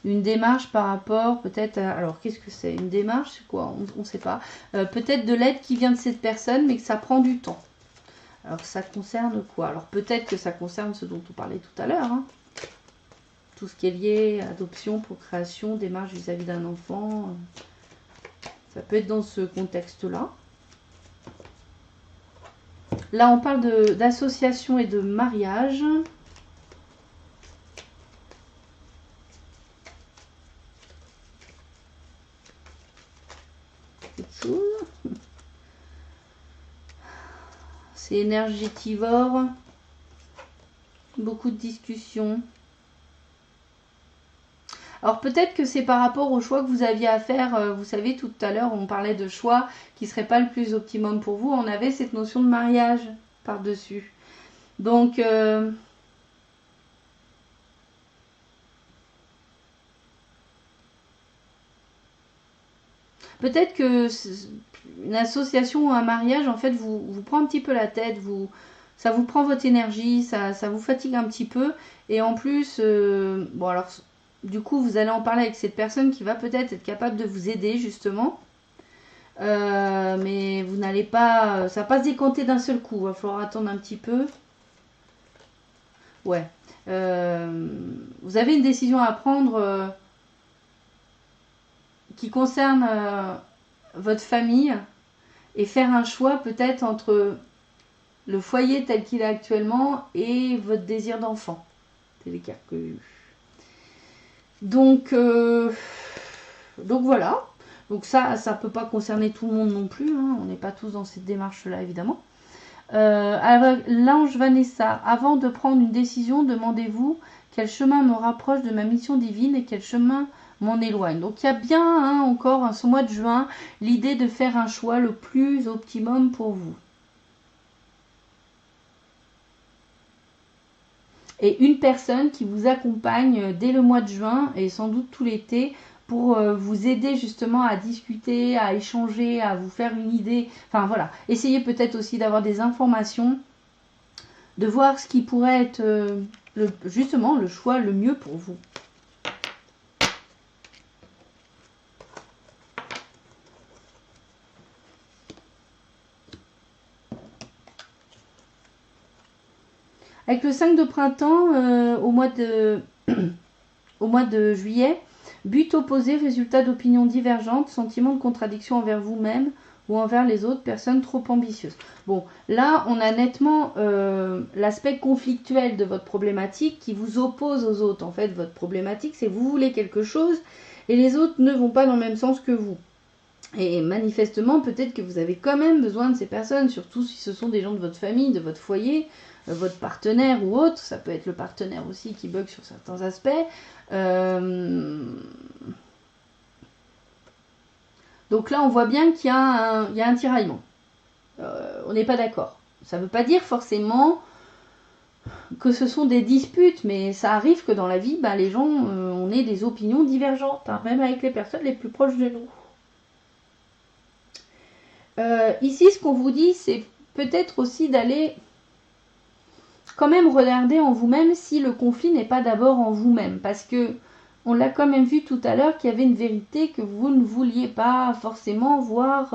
Une démarche par rapport peut-être à... Alors, qu'est-ce que c'est? Une démarche, c'est quoi? On ne sait pas. Peut-être de l'aide qui vient de cette personne, mais que ça prend du temps. Alors, ça concerne quoi? Alors, peut-être que ça concerne ce dont on parlait tout à l'heure. Hein. Tout ce qui est lié à adoption, procréation, démarche vis-à-vis d'un enfant. Ça peut être dans ce contexte-là. Là, on parle d'association et de mariage. C'est énergétivore. Beaucoup de discussions. Alors peut-être que c'est par rapport au choix que vous aviez à faire. Vous savez, tout à l'heure, on parlait de choix qui ne serait pas le plus optimum pour vous. On avait cette notion de mariage par-dessus. Donc... peut-être que une association ou un mariage, en fait, vous prend un petit peu la tête, ça vous prend votre énergie, ça vous fatigue un petit peu. Et en plus, bon alors, du coup, vous allez en parler avec cette personne qui va peut-être être capable de vous aider, justement. Mais vous n'allez pas... ça va pas se décanter d'un seul coup, il va falloir attendre un petit peu. Ouais. Vous avez une décision à prendre... qui concerne votre famille et faire un choix peut-être entre le foyer tel qu'il est actuellement et votre désir d'enfant. C'est les cartes que j'ai eues. Donc voilà. Donc ça ne peut pas concerner tout le monde non plus. Hein. On n'est pas tous dans cette démarche-là, évidemment. L'ange Vanessa, avant de prendre une décision, demandez-vous quel chemin me rapproche de ma mission divine et quel chemin m'en éloigne. Donc il y a bien hein, encore ce mois de juin l'idée de faire un choix le plus optimum pour vous. Et une personne qui vous accompagne dès le mois de juin et sans doute tout l'été pour vous aider justement à discuter, à échanger, à vous faire une idée. Enfin voilà, essayez peut-être aussi d'avoir des informations, de voir ce qui pourrait être justement le choix le mieux pour vous. Avec le 5 de printemps, au mois de juillet, but opposé, résultat d'opinions divergentes, sentiment de contradiction envers vous-même ou envers les autres personnes trop ambitieuses. Bon, là, on a nettement l'aspect conflictuel de votre problématique qui vous oppose aux autres. En fait, votre problématique, c'est que vous voulez quelque chose et les autres ne vont pas dans le même sens que vous. Et manifestement, peut-être que vous avez quand même besoin de ces personnes, surtout si ce sont des gens de votre famille, de votre foyer, votre partenaire ou autre. Ça peut être le partenaire aussi qui bug sur certains aspects. Donc là, on voit bien qu'il y a un tiraillement. On n'est pas d'accord. Ça ne veut pas dire forcément que ce sont des disputes, mais ça arrive que dans la vie, les gens, on ait des opinions divergentes, hein, même avec les personnes les plus proches de nous. Ici, ce qu'on vous dit, c'est peut-être aussi d'aller quand même regarder en vous-même si le conflit n'est pas d'abord en vous-même, parce que on l'a quand même vu tout à l'heure qu'il y avait une vérité que vous ne vouliez pas forcément voir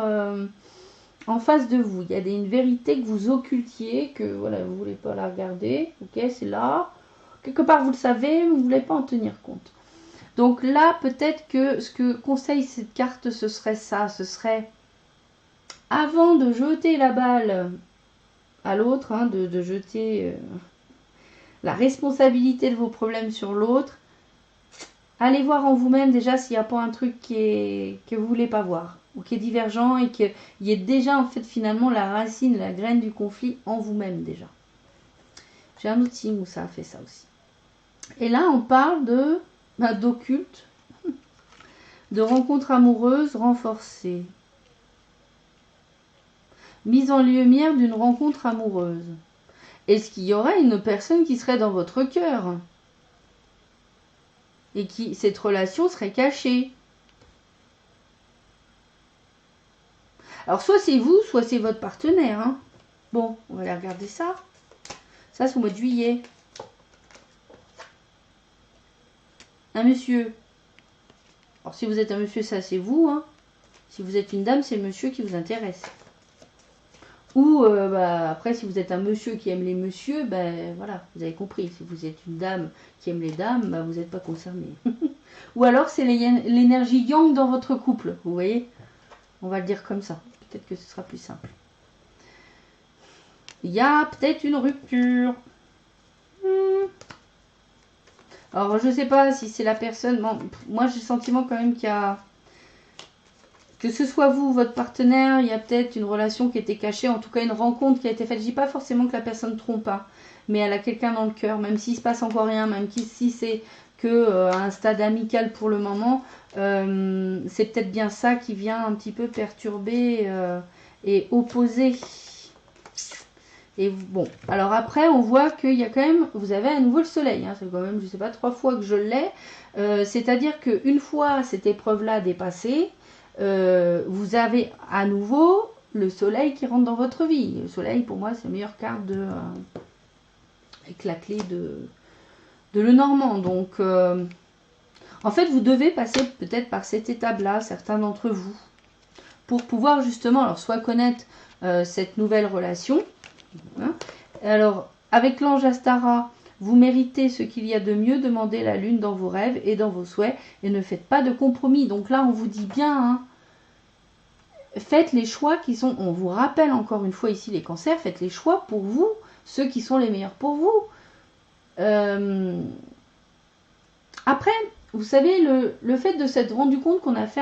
en face de vous. Il y a une vérité que vous occultiez, que voilà, vous ne voulez pas la regarder. Ok, c'est là. Quelque part, vous le savez, mais vous ne voulez pas en tenir compte. Donc là, peut-être que ce que conseille cette carte, ce serait ça. Ce serait, avant de jeter la balle à l'autre, hein, de jeter la responsabilité de vos problèmes sur l'autre, allez voir en vous-même déjà s'il n'y a pas un truc que vous ne voulez pas voir, ou qui est divergent, et qu'il y ait déjà en fait finalement la racine, la graine du conflit en vous-même déjà. J'ai un autre signe où ça a fait ça aussi. Et là on parle d'occulte, de rencontres amoureuses renforcées. Mise en lumière d'une rencontre amoureuse. Est-ce qu'il y aurait une personne qui serait dans votre cœur et qui cette relation serait cachée? Alors soit c'est vous, soit c'est votre partenaire. Hein. Bon, on va aller regarder ça. Ça c'est au mois de juillet. Un monsieur. Alors si vous êtes un monsieur, ça c'est vous. Hein. Si vous êtes une dame, c'est le monsieur qui vous intéresse. Ou après, si vous êtes un monsieur qui aime les messieurs, voilà, vous avez compris. Si vous êtes une dame qui aime les dames, vous n'êtes pas concerné. Ou alors c'est l'énergie yang dans votre couple, vous voyez. On va le dire comme ça. Peut-être que ce sera plus simple. Il y a peut-être une rupture. Alors je ne sais pas si c'est la personne. Bon, moi j'ai le sentiment quand même qu'il y a... Que ce soit vous ou votre partenaire, il y a peut-être une relation qui était cachée, en tout cas une rencontre qui a été faite. Je dis pas forcément que la personne trompe pas, mais elle a quelqu'un dans le cœur, même s'il se passe encore rien, même si c'est que un stade amical pour le moment, c'est peut-être bien ça qui vient un petit peu perturber et opposer. Et bon, alors après, on voit qu'il y a quand même, vous avez à nouveau le soleil, hein, c'est quand même, je sais pas, 3 fois que je l'ai, c'est-à-dire qu'une fois cette épreuve-là dépassée, vous avez à nouveau le soleil qui rentre dans votre vie. Le soleil, pour moi, c'est la meilleure carte avec la clé de Lenormand. Donc, en fait, vous devez passer peut-être par cette étape-là, certains d'entre vous, pour pouvoir justement, alors, soit connaître cette nouvelle relation. Hein. Alors, avec l'ange Astara, vous méritez ce qu'il y a de mieux, demandez la lune dans vos rêves et dans vos souhaits, et ne faites pas de compromis. Donc là, on vous dit bien, hein, faites les choix qui sont, on vous rappelle encore une fois ici les cancers, faites les choix pour vous, ceux qui sont les meilleurs pour vous. Après, vous savez, le fait de s'être rendu compte qu'on a fait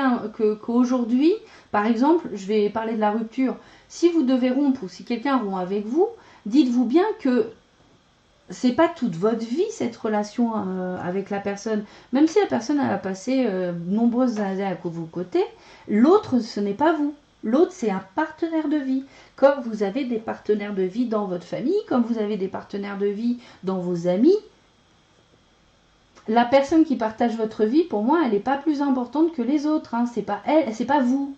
qu'aujourd'hui, par exemple, je vais parler de la rupture, si vous devez rompre ou si quelqu'un rompt avec vous, dites-vous bien que c'est pas toute votre vie cette relation avec la personne. Même si la personne a passé nombreuses années à vos côtés, l'autre ce n'est pas vous. L'autre c'est un partenaire de vie. Comme vous avez des partenaires de vie dans votre famille, comme vous avez des partenaires de vie dans vos amis, la personne qui partage votre vie, pour moi, elle n'est pas plus importante que les autres. Hein. C'est pas elle, c'est pas vous.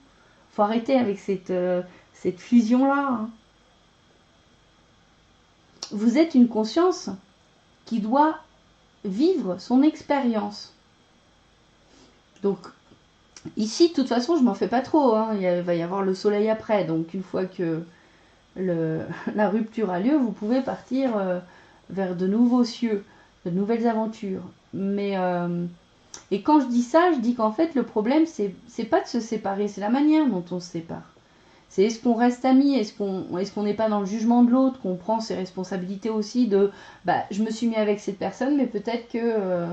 Faut arrêter avec cette fusion-là. Hein. Vous êtes une conscience qui doit vivre son expérience. Donc, ici, de toute façon, je m'en fais pas trop. Hein. Il va y avoir le soleil après. Donc, une fois que la rupture a lieu, vous pouvez partir vers de nouveaux cieux, de nouvelles aventures. Mais, et quand je dis ça, je dis qu'en fait, le problème, c'est pas de se séparer, c'est la manière dont on se sépare. C'est est-ce qu'on reste amis, est-ce qu'on n'est pas dans le jugement de l'autre, qu'on prend ses responsabilités aussi de je me suis mis avec cette personne, mais peut-être que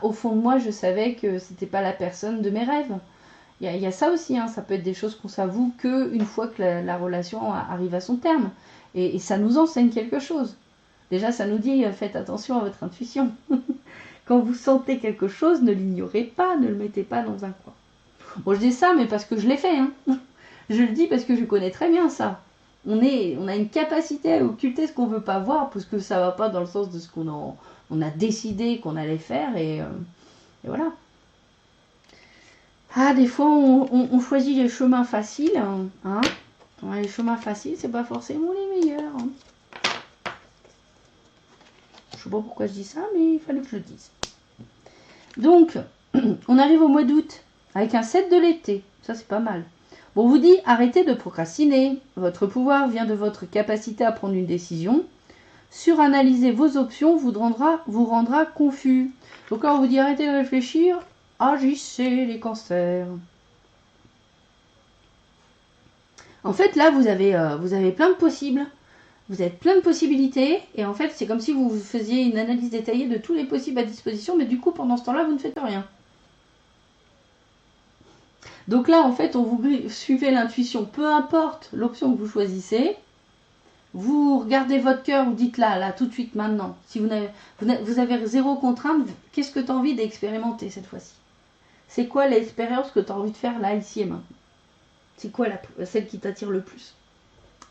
au fond de moi je savais que c'était pas la personne de mes rêves. Il y a ça aussi, hein, ça peut être des choses qu'on s'avoue qu'une fois que la relation arrive à son terme. Et ça nous enseigne quelque chose. Déjà ça nous dit faites attention à votre intuition. Quand vous sentez quelque chose, ne l'ignorez pas, ne le mettez pas dans un coin. Bon, je dis ça, mais parce que je l'ai fait, hein. Je le dis parce que je connais très bien ça. on a une capacité à occulter ce qu'on veut pas voir parce que ça va pas dans le sens de ce on a décidé qu'on allait faire et voilà. Ah, des fois on choisit les chemins faciles, hein. Les chemins faciles, c'est pas forcément les meilleurs. Hein. Je sais pas pourquoi je dis ça, mais il fallait que je le dise. Donc, on arrive au mois d'août avec un 7 de l'été. Ça, c'est pas mal. Bon, on vous dit, arrêtez de procrastiner. Votre pouvoir vient de votre capacité à prendre une décision. Suranalyser vos options vous rendra confus. Donc là, on vous dit, arrêtez de réfléchir. Agissez les cancers. En fait, là, vous avez plein de possibles. Vous avez plein de possibilités. Et en fait, c'est comme si vous faisiez une analyse détaillée de tous les possibles à disposition. Mais du coup, pendant ce temps-là, vous ne faites rien. Donc là, en fait, on vous suivez l'intuition. Peu importe l'option que vous choisissez. Vous regardez votre cœur, vous dites là, tout de suite, maintenant. Si vous avez zéro contrainte, qu'est-ce que tu as envie d'expérimenter cette fois-ci? C'est quoi l'expérience que tu as envie de faire là, ici et maintenant? C'est quoi celle qui t'attire le plus?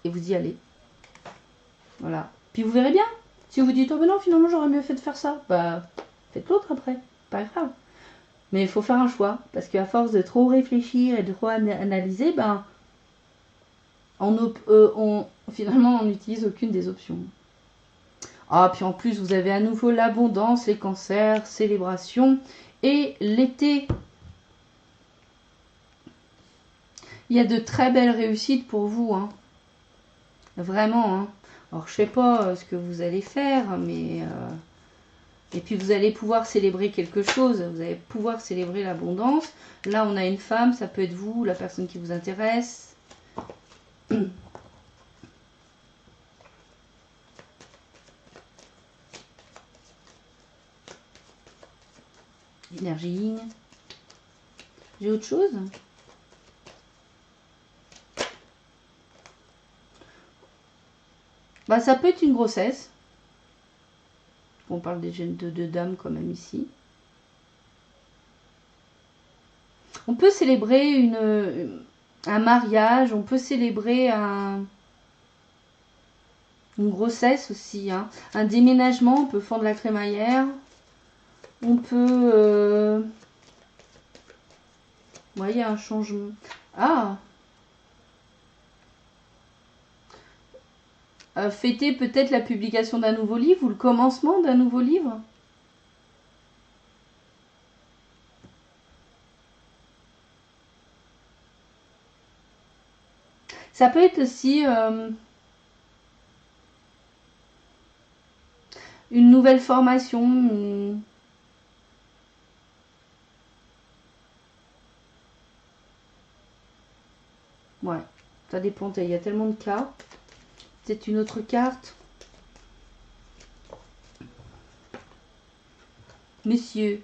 Et vous y allez. Voilà. Puis vous verrez bien. Si vous dites, oh ben non, finalement j'aurais mieux fait de faire ça, bah faites l'autre après. Pas grave. Mais il faut faire un choix. Parce qu'à force de trop réfléchir et de trop analyser, ben finalement on n'utilise aucune des options. Ah, puis en plus vous avez à nouveau l'abondance, les cancers, célébration et l'été. Il y a de très belles réussites pour vous, hein. Vraiment, hein. Alors je sais pas ce que vous allez faire, mais et puis vous allez pouvoir célébrer quelque chose. Vous allez pouvoir célébrer l'abondance. Là on a une femme, ça peut être vous, la personne qui vous intéresse. Énergie yin. J'ai autre chose? Bah, ça peut être une grossesse. On parle des jeunes de dames quand même ici. On peut célébrer un mariage, on peut célébrer une grossesse aussi. Hein. Un déménagement, on peut fondre la crémaillère. On peut... Ouais, il y a un changement. Ah, fêter peut-être la publication d'un nouveau livre ou le commencement d'un nouveau livre. Ça peut être aussi une nouvelle formation. Ouais, ça dépend, il y a tellement de cartes. C'est une autre carte. Monsieur.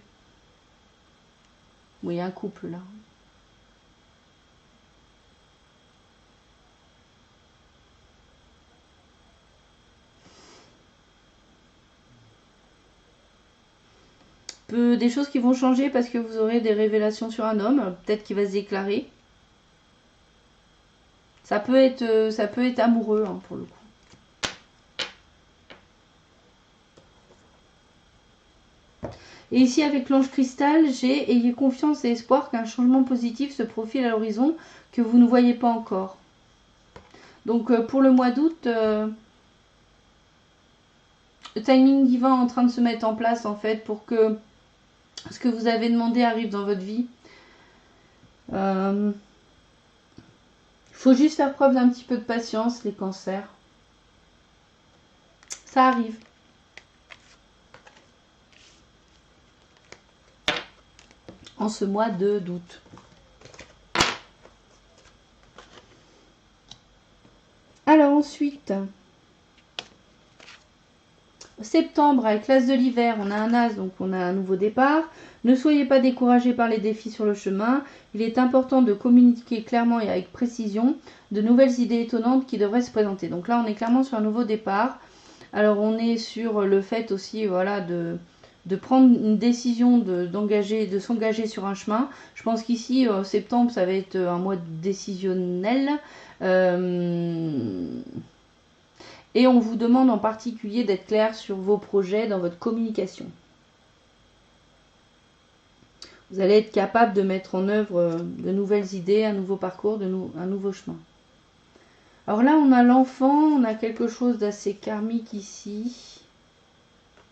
Oui, il y a un couple là. Des choses qui vont changer parce que vous aurez des révélations sur un homme. Peut-être qu'il va se déclarer. Ça peut être amoureux hein, pour le coup. Et ici avec l'ange cristal, j'ai ayez confiance et espoir qu'un changement positif se profile à l'horizon que vous ne voyez pas encore. Donc pour le mois d'août, le timing divin est en train de se mettre en place en fait pour que ce que vous avez demandé arrive dans votre vie. Il faut juste faire preuve d'un petit peu de patience, les cancers. Ça arrive. En ce mois d'août. Alors ensuite, septembre, avec l'as de l'hiver, on a un as, donc on a un nouveau départ. Ne soyez pas découragés par les défis sur le chemin. Il est important de communiquer clairement et avec précision de nouvelles idées étonnantes qui devraient se présenter. Donc là, on est clairement sur un nouveau départ. Alors on est sur le fait aussi, voilà, de de prendre une décision de s'engager sur un chemin. Je pense qu'ici, septembre, ça va être un mois décisionnel. Et on vous demande en particulier d'être clair sur vos projets dans votre communication. Vous allez être capable de mettre en œuvre de nouvelles idées, un nouveau parcours, un nouveau chemin. Alors là, on a l'enfant, on a quelque chose d'assez karmique ici.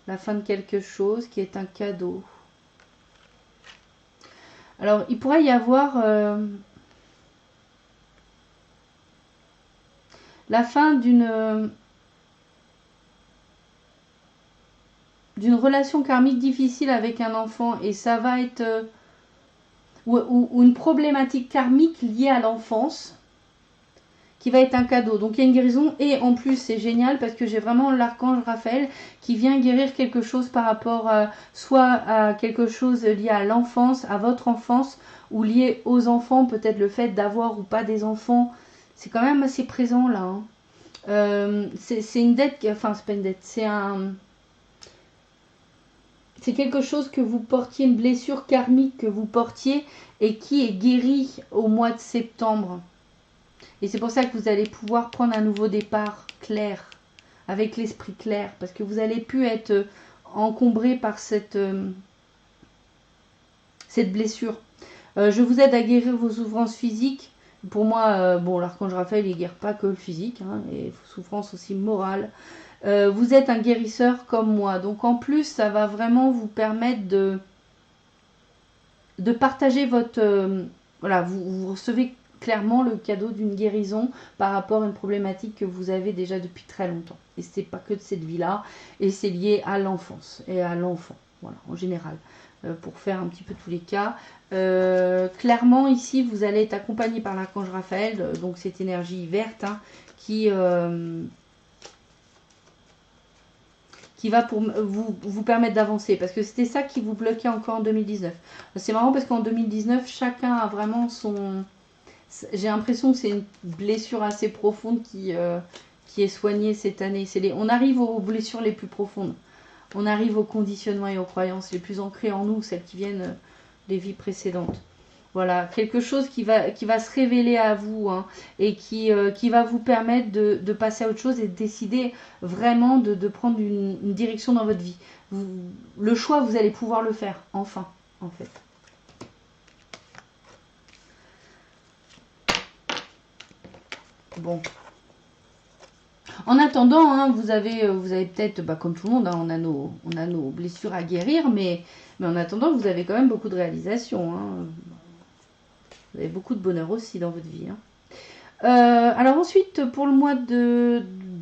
La fin de quelque chose qui est un cadeau. Alors, il pourrait y avoir la fin d'une relation karmique difficile avec un enfant, et ça va être ou une problématique karmique liée à l'enfance qui va être un cadeau. Donc il y a une guérison, et en plus c'est génial parce que j'ai vraiment l'archange Raphaël qui vient guérir quelque chose par rapport soit à quelque chose lié à l'enfance, à votre enfance, ou lié aux enfants, peut-être le fait d'avoir ou pas des enfants. C'est quand même assez présent là. Hein. C'est une dette, enfin c'est pas une dette, c'est quelque chose que vous portiez, une blessure karmique que vous portiez et qui est guérie au mois de septembre. Et c'est pour ça que vous allez pouvoir prendre un nouveau départ clair, avec l'esprit clair, parce que vous allez plus être encombré par cette blessure. Je vous aide à guérir vos souffrances physiques. Pour moi, bon, l'archange Raphaël, il ne guérit pas que le physique, hein, et souffrances aussi morales. Vous êtes un guérisseur comme moi. Donc en plus, ça va vraiment vous permettre de partager votre... voilà, vous recevez clairement le cadeau d'une guérison par rapport à une problématique que vous avez déjà depuis très longtemps. Et c'est pas que de cette vie-là, et c'est lié à l'enfance et à l'enfant, voilà, en général. Pour faire un petit peu tous les cas. Clairement, ici, vous allez être accompagné par l'archange Raphaël, donc cette énergie verte, hein, qui va pour vous permettre d'avancer, parce que c'était ça qui vous bloquait encore en 2019. C'est marrant parce qu'en 2019, chacun a vraiment son... J'ai l'impression que c'est une blessure assez profonde qui est soignée cette année. On arrive aux blessures les plus profondes. On arrive aux conditionnements et aux croyances les plus ancrées en nous, celles qui viennent des vies précédentes. Voilà, quelque chose qui va se révéler à vous, hein, et qui va vous permettre de passer à autre chose et de décider vraiment de prendre une direction dans votre vie. Le choix, vous allez pouvoir le faire, enfin, en fait. Bon. En attendant, hein, vous avez peut-être, comme tout le monde, hein, on a nos blessures à guérir, mais en attendant, vous avez quand même beaucoup de réalisations. Hein. Vous avez beaucoup de bonheur aussi dans votre vie. Hein. Alors ensuite, pour le mois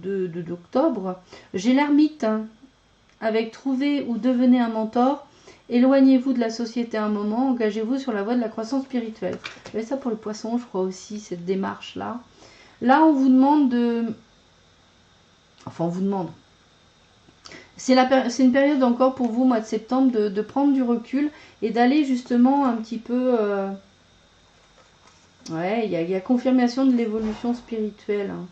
d'octobre, j'ai l'ermite, hein, avec trouver ou devenez un mentor. Éloignez-vous de la société un moment, engagez-vous sur la voie de la croissance spirituelle. Vous avez ça pour le poisson, je crois aussi, cette démarche-là. Là, on vous demande de... Enfin, on vous demande. C'est une période encore pour vous, mois de septembre, de prendre du recul et d'aller justement un petit peu... Ouais, il y a confirmation de l'évolution spirituelle. Hein.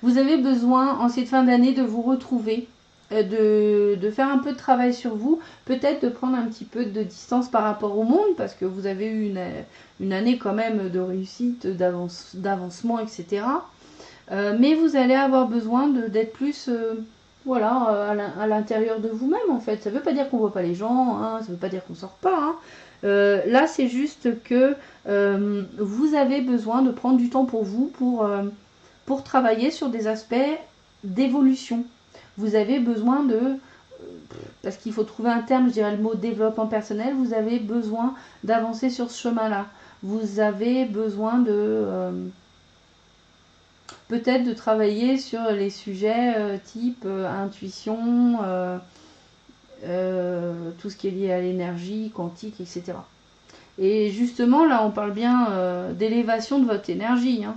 Vous avez besoin, en cette fin d'année, de vous retrouver, de faire un peu de travail sur vous, peut-être de prendre un petit peu de distance par rapport au monde, parce que vous avez eu une année quand même de réussite, d'avancement, etc. Mais vous allez avoir besoin d'être plus... voilà, à l'intérieur de vous-même, en fait. Ça ne veut pas dire qu'on ne voit pas les gens, hein, ça ne veut pas dire qu'on ne sort pas. Hein. Là, c'est juste que vous avez besoin de prendre du temps pour vous, pour travailler sur des aspects d'évolution. Vous avez besoin parce qu'il faut trouver un terme, je dirais le mot développement personnel, vous avez besoin d'avancer sur ce chemin-là. Vous avez besoin peut-être de travailler sur les sujets type intuition, tout ce qui est lié à l'énergie, quantique, etc. Et justement, là, on parle bien d'élévation de votre énergie. Hein.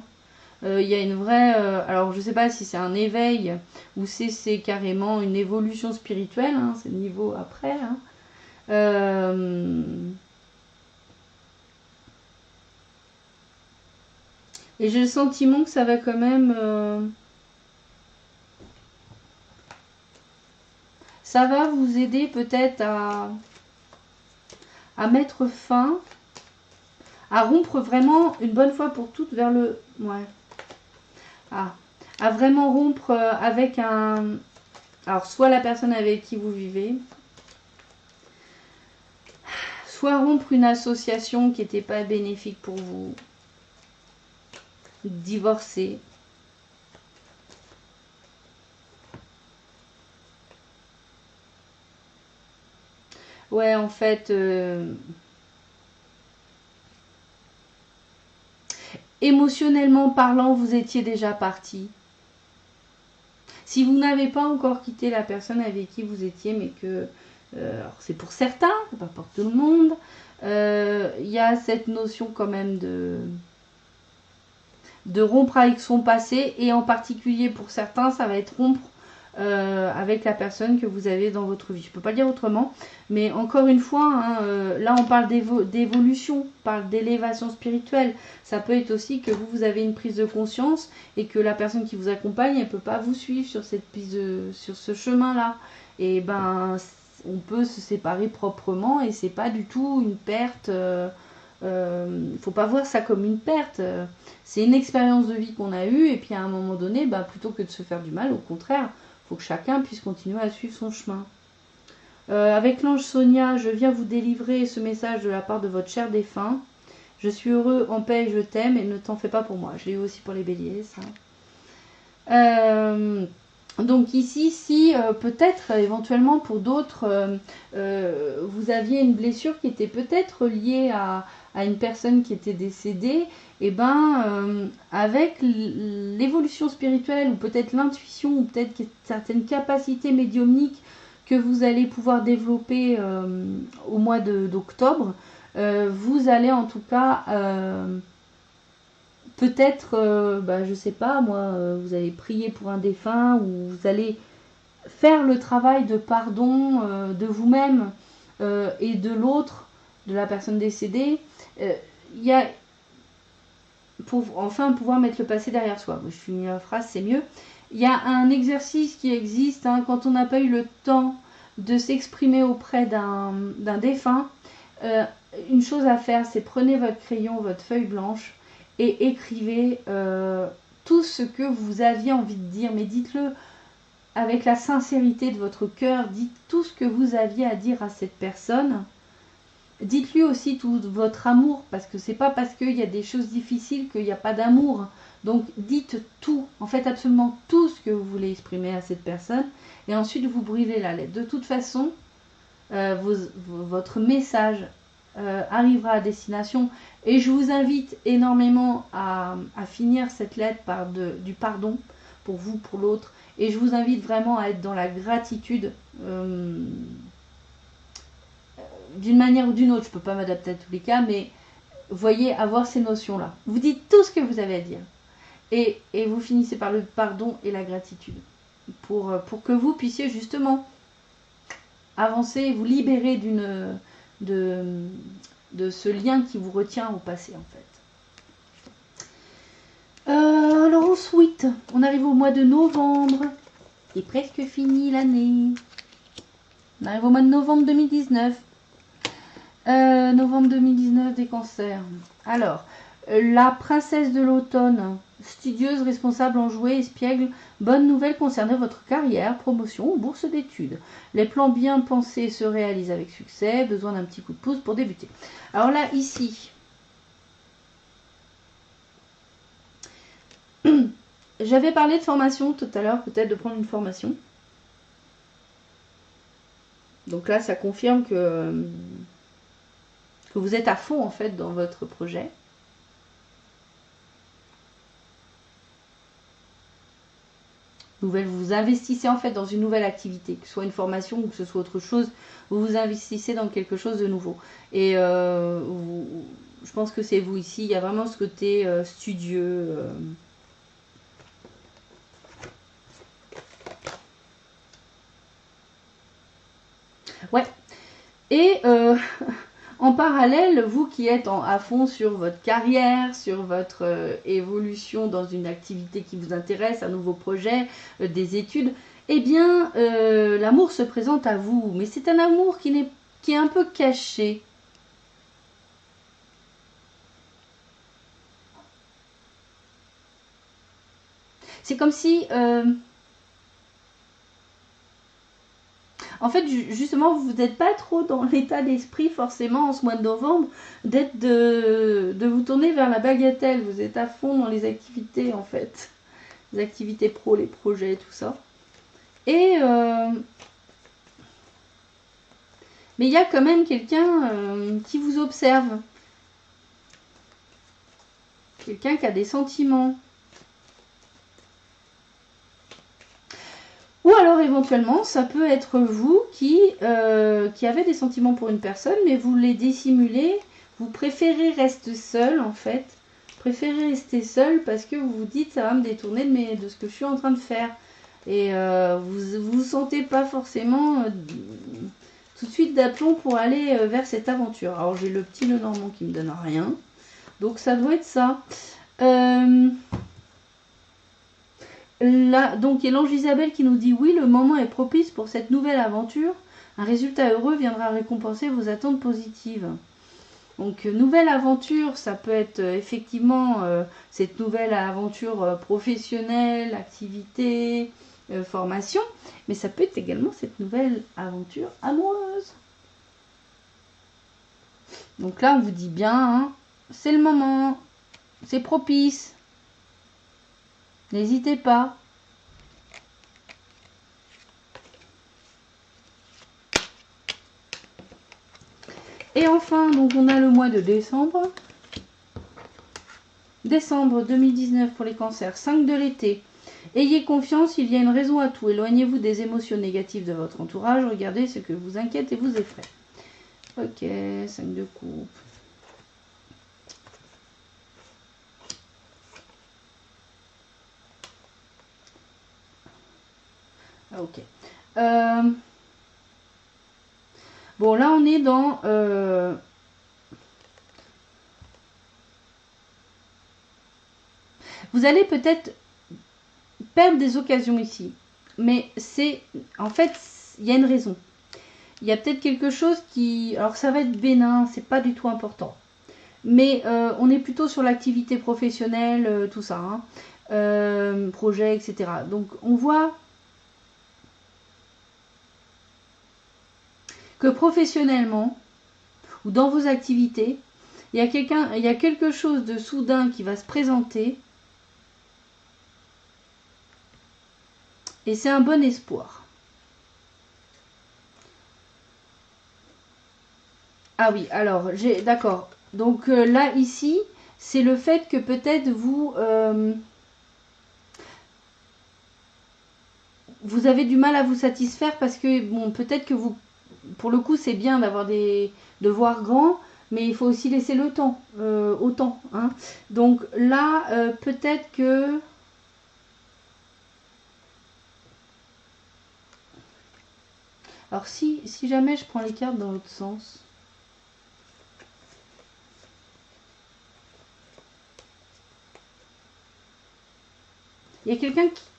Y a une vraie... alors, je ne sais pas si c'est un éveil ou c'est carrément une évolution spirituelle. Hein, c'est le niveau après. Hein. Et j'ai le sentiment que ça va quand même... ça va vous aider peut-être à mettre fin, à rompre vraiment une bonne fois pour toutes vers le... Ouais. À vraiment rompre avec un... Alors, soit la personne avec qui vous vivez, soit rompre une association qui n'était pas bénéfique pour vous, divorcer. Ouais, en fait, émotionnellement parlant, vous étiez déjà parti. Si vous n'avez pas encore quitté la personne avec qui vous étiez, mais que, alors c'est pour certains, pas pour tout le monde, il y a cette notion quand même de rompre avec son passé, et en particulier pour certains, ça va être rompre avec la personne que vous avez dans votre vie. Je ne peux pas le dire autrement, mais encore une fois, hein, là on parle d'évolution, on parle d'élévation spirituelle. Ça peut être aussi que vous avez une prise de conscience et que la personne qui vous accompagne, elle ne peut pas vous suivre sur sur ce chemin-là. Et ben, on peut se séparer proprement et c'est pas du tout une perte. Faut pas voir ça comme une perte. C'est une expérience de vie qu'on a eue, et puis à un moment donné, bah, plutôt que de se faire du mal, au contraire, faut que chacun puisse continuer à suivre son chemin. Avec l'ange Sonia, je viens vous délivrer ce message de la part de votre cher défunt. Je suis heureux, en paix, je t'aime, et ne t'en fais pas pour moi. Je l'ai eu aussi pour les béliers, ça. Donc ici, si peut-être éventuellement pour d'autres, vous aviez une blessure qui était peut-être liée à une personne qui était décédée, et ben avec l'évolution spirituelle, ou peut-être l'intuition, ou peut-être certaines capacités médiumniques que vous allez pouvoir développer au mois d'octobre, vous allez en tout cas peut-être, je sais pas moi, vous allez prier pour un défunt, ou vous allez faire le travail de pardon de vous-même et de l'autre, de la personne décédée. Il y a, pour enfin pouvoir mettre le passé derrière soi. Je finis la phrase, c'est mieux. Il y a un exercice qui existe hein, quand on n'a pas eu le temps de s'exprimer auprès d'un défunt. Une chose à faire, c'est prenez votre crayon, votre feuille blanche, et écrivez tout ce que vous aviez envie de dire, mais dites-le avec la sincérité de votre cœur, dites tout ce que vous aviez à dire à cette personne. Dites-lui aussi tout votre amour, parce que c'est pas parce qu'il y a des choses difficiles qu'il n'y a pas d'amour. Donc dites tout, en fait absolument tout ce que vous voulez exprimer à cette personne, et ensuite vous brûlez la lettre. De toute façon, votre message arrivera à destination, et je vous invite énormément à finir cette lettre par du pardon pour vous, pour l'autre, et je vous invite vraiment à être dans la gratitude d'une manière ou d'une autre. Je peux pas m'adapter à tous les cas, mais voyez, avoir ces notions là, vous dites tout ce que vous avez à dire, et vous finissez par le pardon et la gratitude pour que vous puissiez justement avancer et vous libérer de ce lien qui vous retient au passé en fait. Alors ensuite, on arrive au mois de novembre. C'est presque fini l'année. On arrive au mois de novembre 2019. Novembre 2019 des cancers. Alors, la princesse de l'automne, studieuse, responsable, enjouée, espiègle, bonne nouvelle concernant votre carrière, promotion ou bourse d'études. Les plans bien pensés se réalisent avec succès, besoin d'un petit coup de pouce pour débuter. Alors là, ici, j'avais parlé de formation tout à l'heure, peut-être de prendre une formation. Donc là, ça confirme que vous êtes à fond en fait dans votre projet. Vous investissez en fait dans une nouvelle activité, que ce soit une formation ou que ce soit autre chose, vous vous investissez dans quelque chose de nouveau. Et je pense que c'est vous ici, il y a vraiment ce côté studieux. Ouais. Et en parallèle, vous qui êtes à fond sur votre carrière, sur votre évolution dans une activité qui vous intéresse, un nouveau projet, des études, eh bien, l'amour se présente à vous. Mais c'est un amour qui est un peu caché. C'est comme si... en fait, justement, vous n'êtes pas trop dans l'état d'esprit, forcément, en ce mois de novembre, de vous tourner vers la bagatelle. Vous êtes à fond dans les activités, en fait. Les activités pro, les projets, tout ça. Et... mais il y a quand même quelqu'un qui vous observe. Quelqu'un qui a des sentiments. Ou alors éventuellement, ça peut être vous qui avez des sentiments pour une personne, mais vous les dissimulez. Vous préférez rester seul en fait. Préférez rester seul parce que vous vous dites ça va me détourner de ce que je suis en train de faire. Et vous vous sentez pas forcément tout de suite d'aplomb pour aller vers cette aventure. Alors j'ai le petit Lenormand qui me donne rien. Donc ça doit être ça. Là, donc, il y a l'ange Isabelle qui nous dit oui, le moment est propice pour cette nouvelle aventure. Un résultat heureux viendra récompenser vos attentes positives. Donc, nouvelle aventure, ça peut être effectivement cette nouvelle aventure professionnelle, activité, formation, mais ça peut être également cette nouvelle aventure amoureuse. Donc là, on vous dit bien, hein, c'est le moment, c'est propice. N'hésitez pas. Et enfin, donc on a le mois de décembre. Décembre 2019 pour les cancers, 5 de l'été. Ayez confiance, il y a une raison à tout. Éloignez-vous des émotions négatives de votre entourage. Regardez ce que vous inquiète et vous effraie. Ok, 5 de coupe. Ok. Bon, là, on est dans... vous allez peut-être perdre des occasions ici. Mais c'est... En fait, il y a une raison. Il y a peut-être quelque chose qui... Alors, ça va être bénin, c'est pas du tout important. Mais on est plutôt sur l'activité professionnelle, tout ça. Hein. Projet, etc. Donc, on voit... que professionnellement ou dans vos activités, il y a quelque chose de soudain qui va se présenter et c'est un bon espoir. Ah oui, alors, d'accord. Donc là, ici, c'est le fait que peut-être vous avez du mal à vous satisfaire parce que, bon, peut-être que vous, pour le coup, c'est bien de voir grand, mais il faut aussi laisser le temps, au temps. Hein. Donc là, peut-être que... Alors si jamais je prends les cartes dans l'autre sens... Il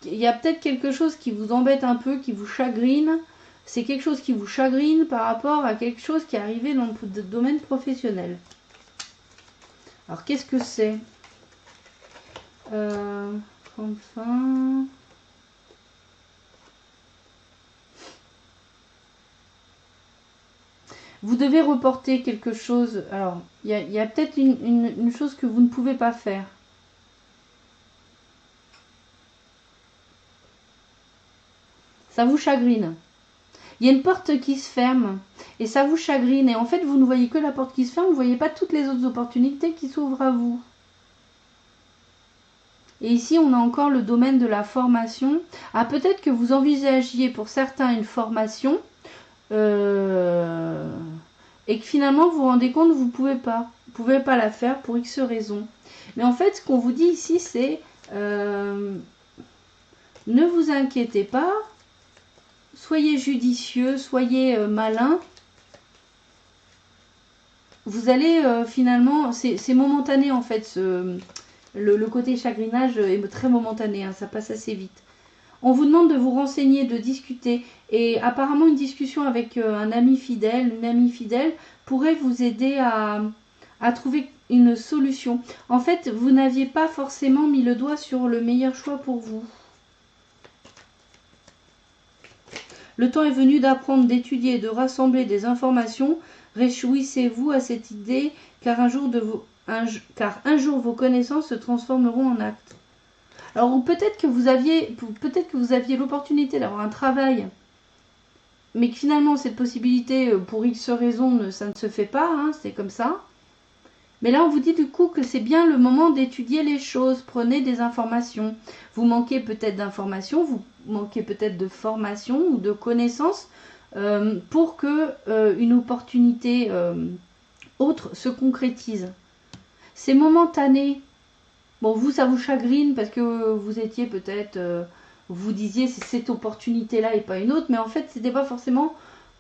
y a peut-être quelque chose qui vous embête un peu, qui vous chagrine. C'est quelque chose qui vous chagrine par rapport à quelque chose qui est arrivé dans le domaine professionnel. Alors, qu'est-ce que c'est Enfin... Vous devez reporter quelque chose. Alors, il y a peut-être une chose que vous ne pouvez pas faire. Ça vous chagrine. Il y a une porte qui se ferme et ça vous chagrine. Et en fait, vous ne voyez que la porte qui se ferme, vous ne voyez pas toutes les autres opportunités qui s'ouvrent à vous. Et ici, on a encore le domaine de la formation. Ah, peut-être que vous envisagiez pour certains une formation et que finalement, vous vous rendez compte que vous ne pouvez pas. Vous ne pouvez pas la faire pour X raisons. Mais en fait, ce qu'on vous dit ici, c'est ne vous inquiétez pas. Soyez judicieux, soyez malin. Vous allez finalement, c'est momentané en fait, le côté chagrinage est très momentané, hein, ça passe assez vite. On vous demande de vous renseigner, de discuter. Et apparemment, une discussion avec un ami fidèle, une amie fidèle, pourrait vous aider à trouver une solution. En fait, vous n'aviez pas forcément mis le doigt sur le meilleur choix pour vous. Le temps est venu d'apprendre, d'étudier, de rassembler des informations. Réjouissez-vous à cette idée, car un jour vos connaissances se transformeront en actes. Alors peut-être que vous aviez l'opportunité d'avoir un travail, mais que finalement cette possibilité, pour X raisons, ça ne se fait pas, hein, c'est comme ça. Mais là, on vous dit du coup que c'est bien le moment d'étudier les choses. Prenez des informations. Vous manquez peut-être d'informations, vous manquez peut-être de formation ou de connaissances pour que une opportunité autre se concrétise. C'est momentané. Bon, vous, ça vous chagrine parce que vous étiez peut-être... vous disiez c'est cette opportunité-là et pas une autre. Mais en fait, c'était pas forcément,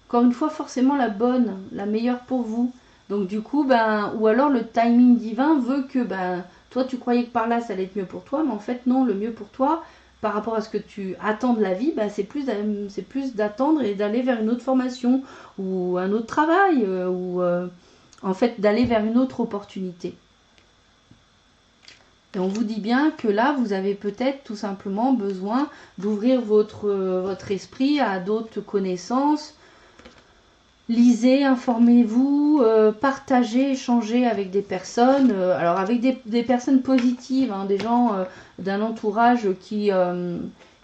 encore une fois, forcément la bonne, la meilleure pour vous. Donc du coup, ou alors le timing divin veut que toi tu croyais que par là ça allait être mieux pour toi, mais en fait non, le mieux pour toi, par rapport à ce que tu attends de la vie, c'est plus d'attendre et d'aller vers une autre formation, ou un autre travail, ou en fait d'aller vers une autre opportunité. Et on vous dit bien que là, vous avez peut-être tout simplement besoin d'ouvrir votre esprit à d'autres connaissances. Lisez, informez-vous, partagez, échangez avec des personnes, alors avec des personnes positives, hein, des gens d'un entourage qui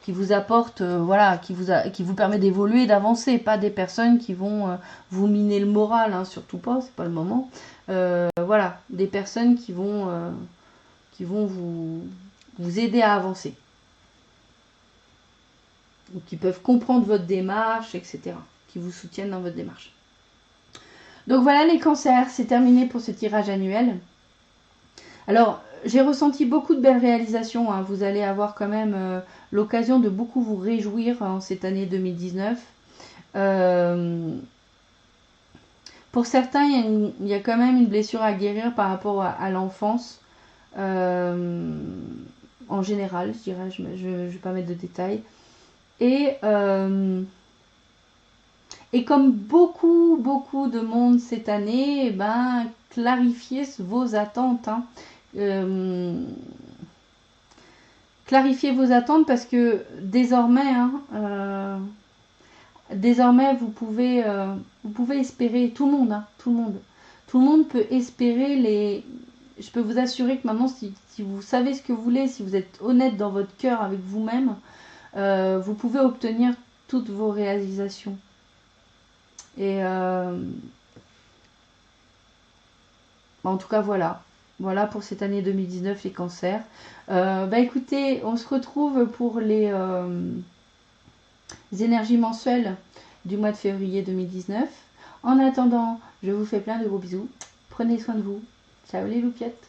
vous apporte, voilà, qui vous permet d'évoluer, d'avancer, pas des personnes qui vont vous miner le moral, hein, surtout pas, c'est pas le moment. Voilà, des personnes qui vont vous aider à avancer, ou qui peuvent comprendre votre démarche, etc., qui vous soutiennent dans votre démarche. Donc voilà les cancers, c'est terminé pour ce tirage annuel. Alors, j'ai ressenti beaucoup de belles réalisations, hein. Vous allez avoir quand même l'occasion de beaucoup vous réjouir en cette année 2019. Pour certains, il y a quand même une blessure à guérir par rapport à l'enfance. En général, je dirais, je ne vais pas mettre de détails. Et comme beaucoup de monde cette année, clarifiez vos attentes. Hein. Clarifiez vos attentes parce que désormais, vous pouvez espérer, tout le monde, hein, tout le monde peut espérer je peux vous assurer que maintenant, si vous savez ce que vous voulez, si vous êtes honnête dans votre cœur avec vous-même, vous pouvez obtenir toutes vos réalisations. Et en tout cas, voilà. Voilà pour cette année 2019, les cancers. Écoutez, on se retrouve pour les énergies mensuelles du mois de février 2019. En attendant, je vous fais plein de gros bisous. Prenez soin de vous. Ciao les loupiettes.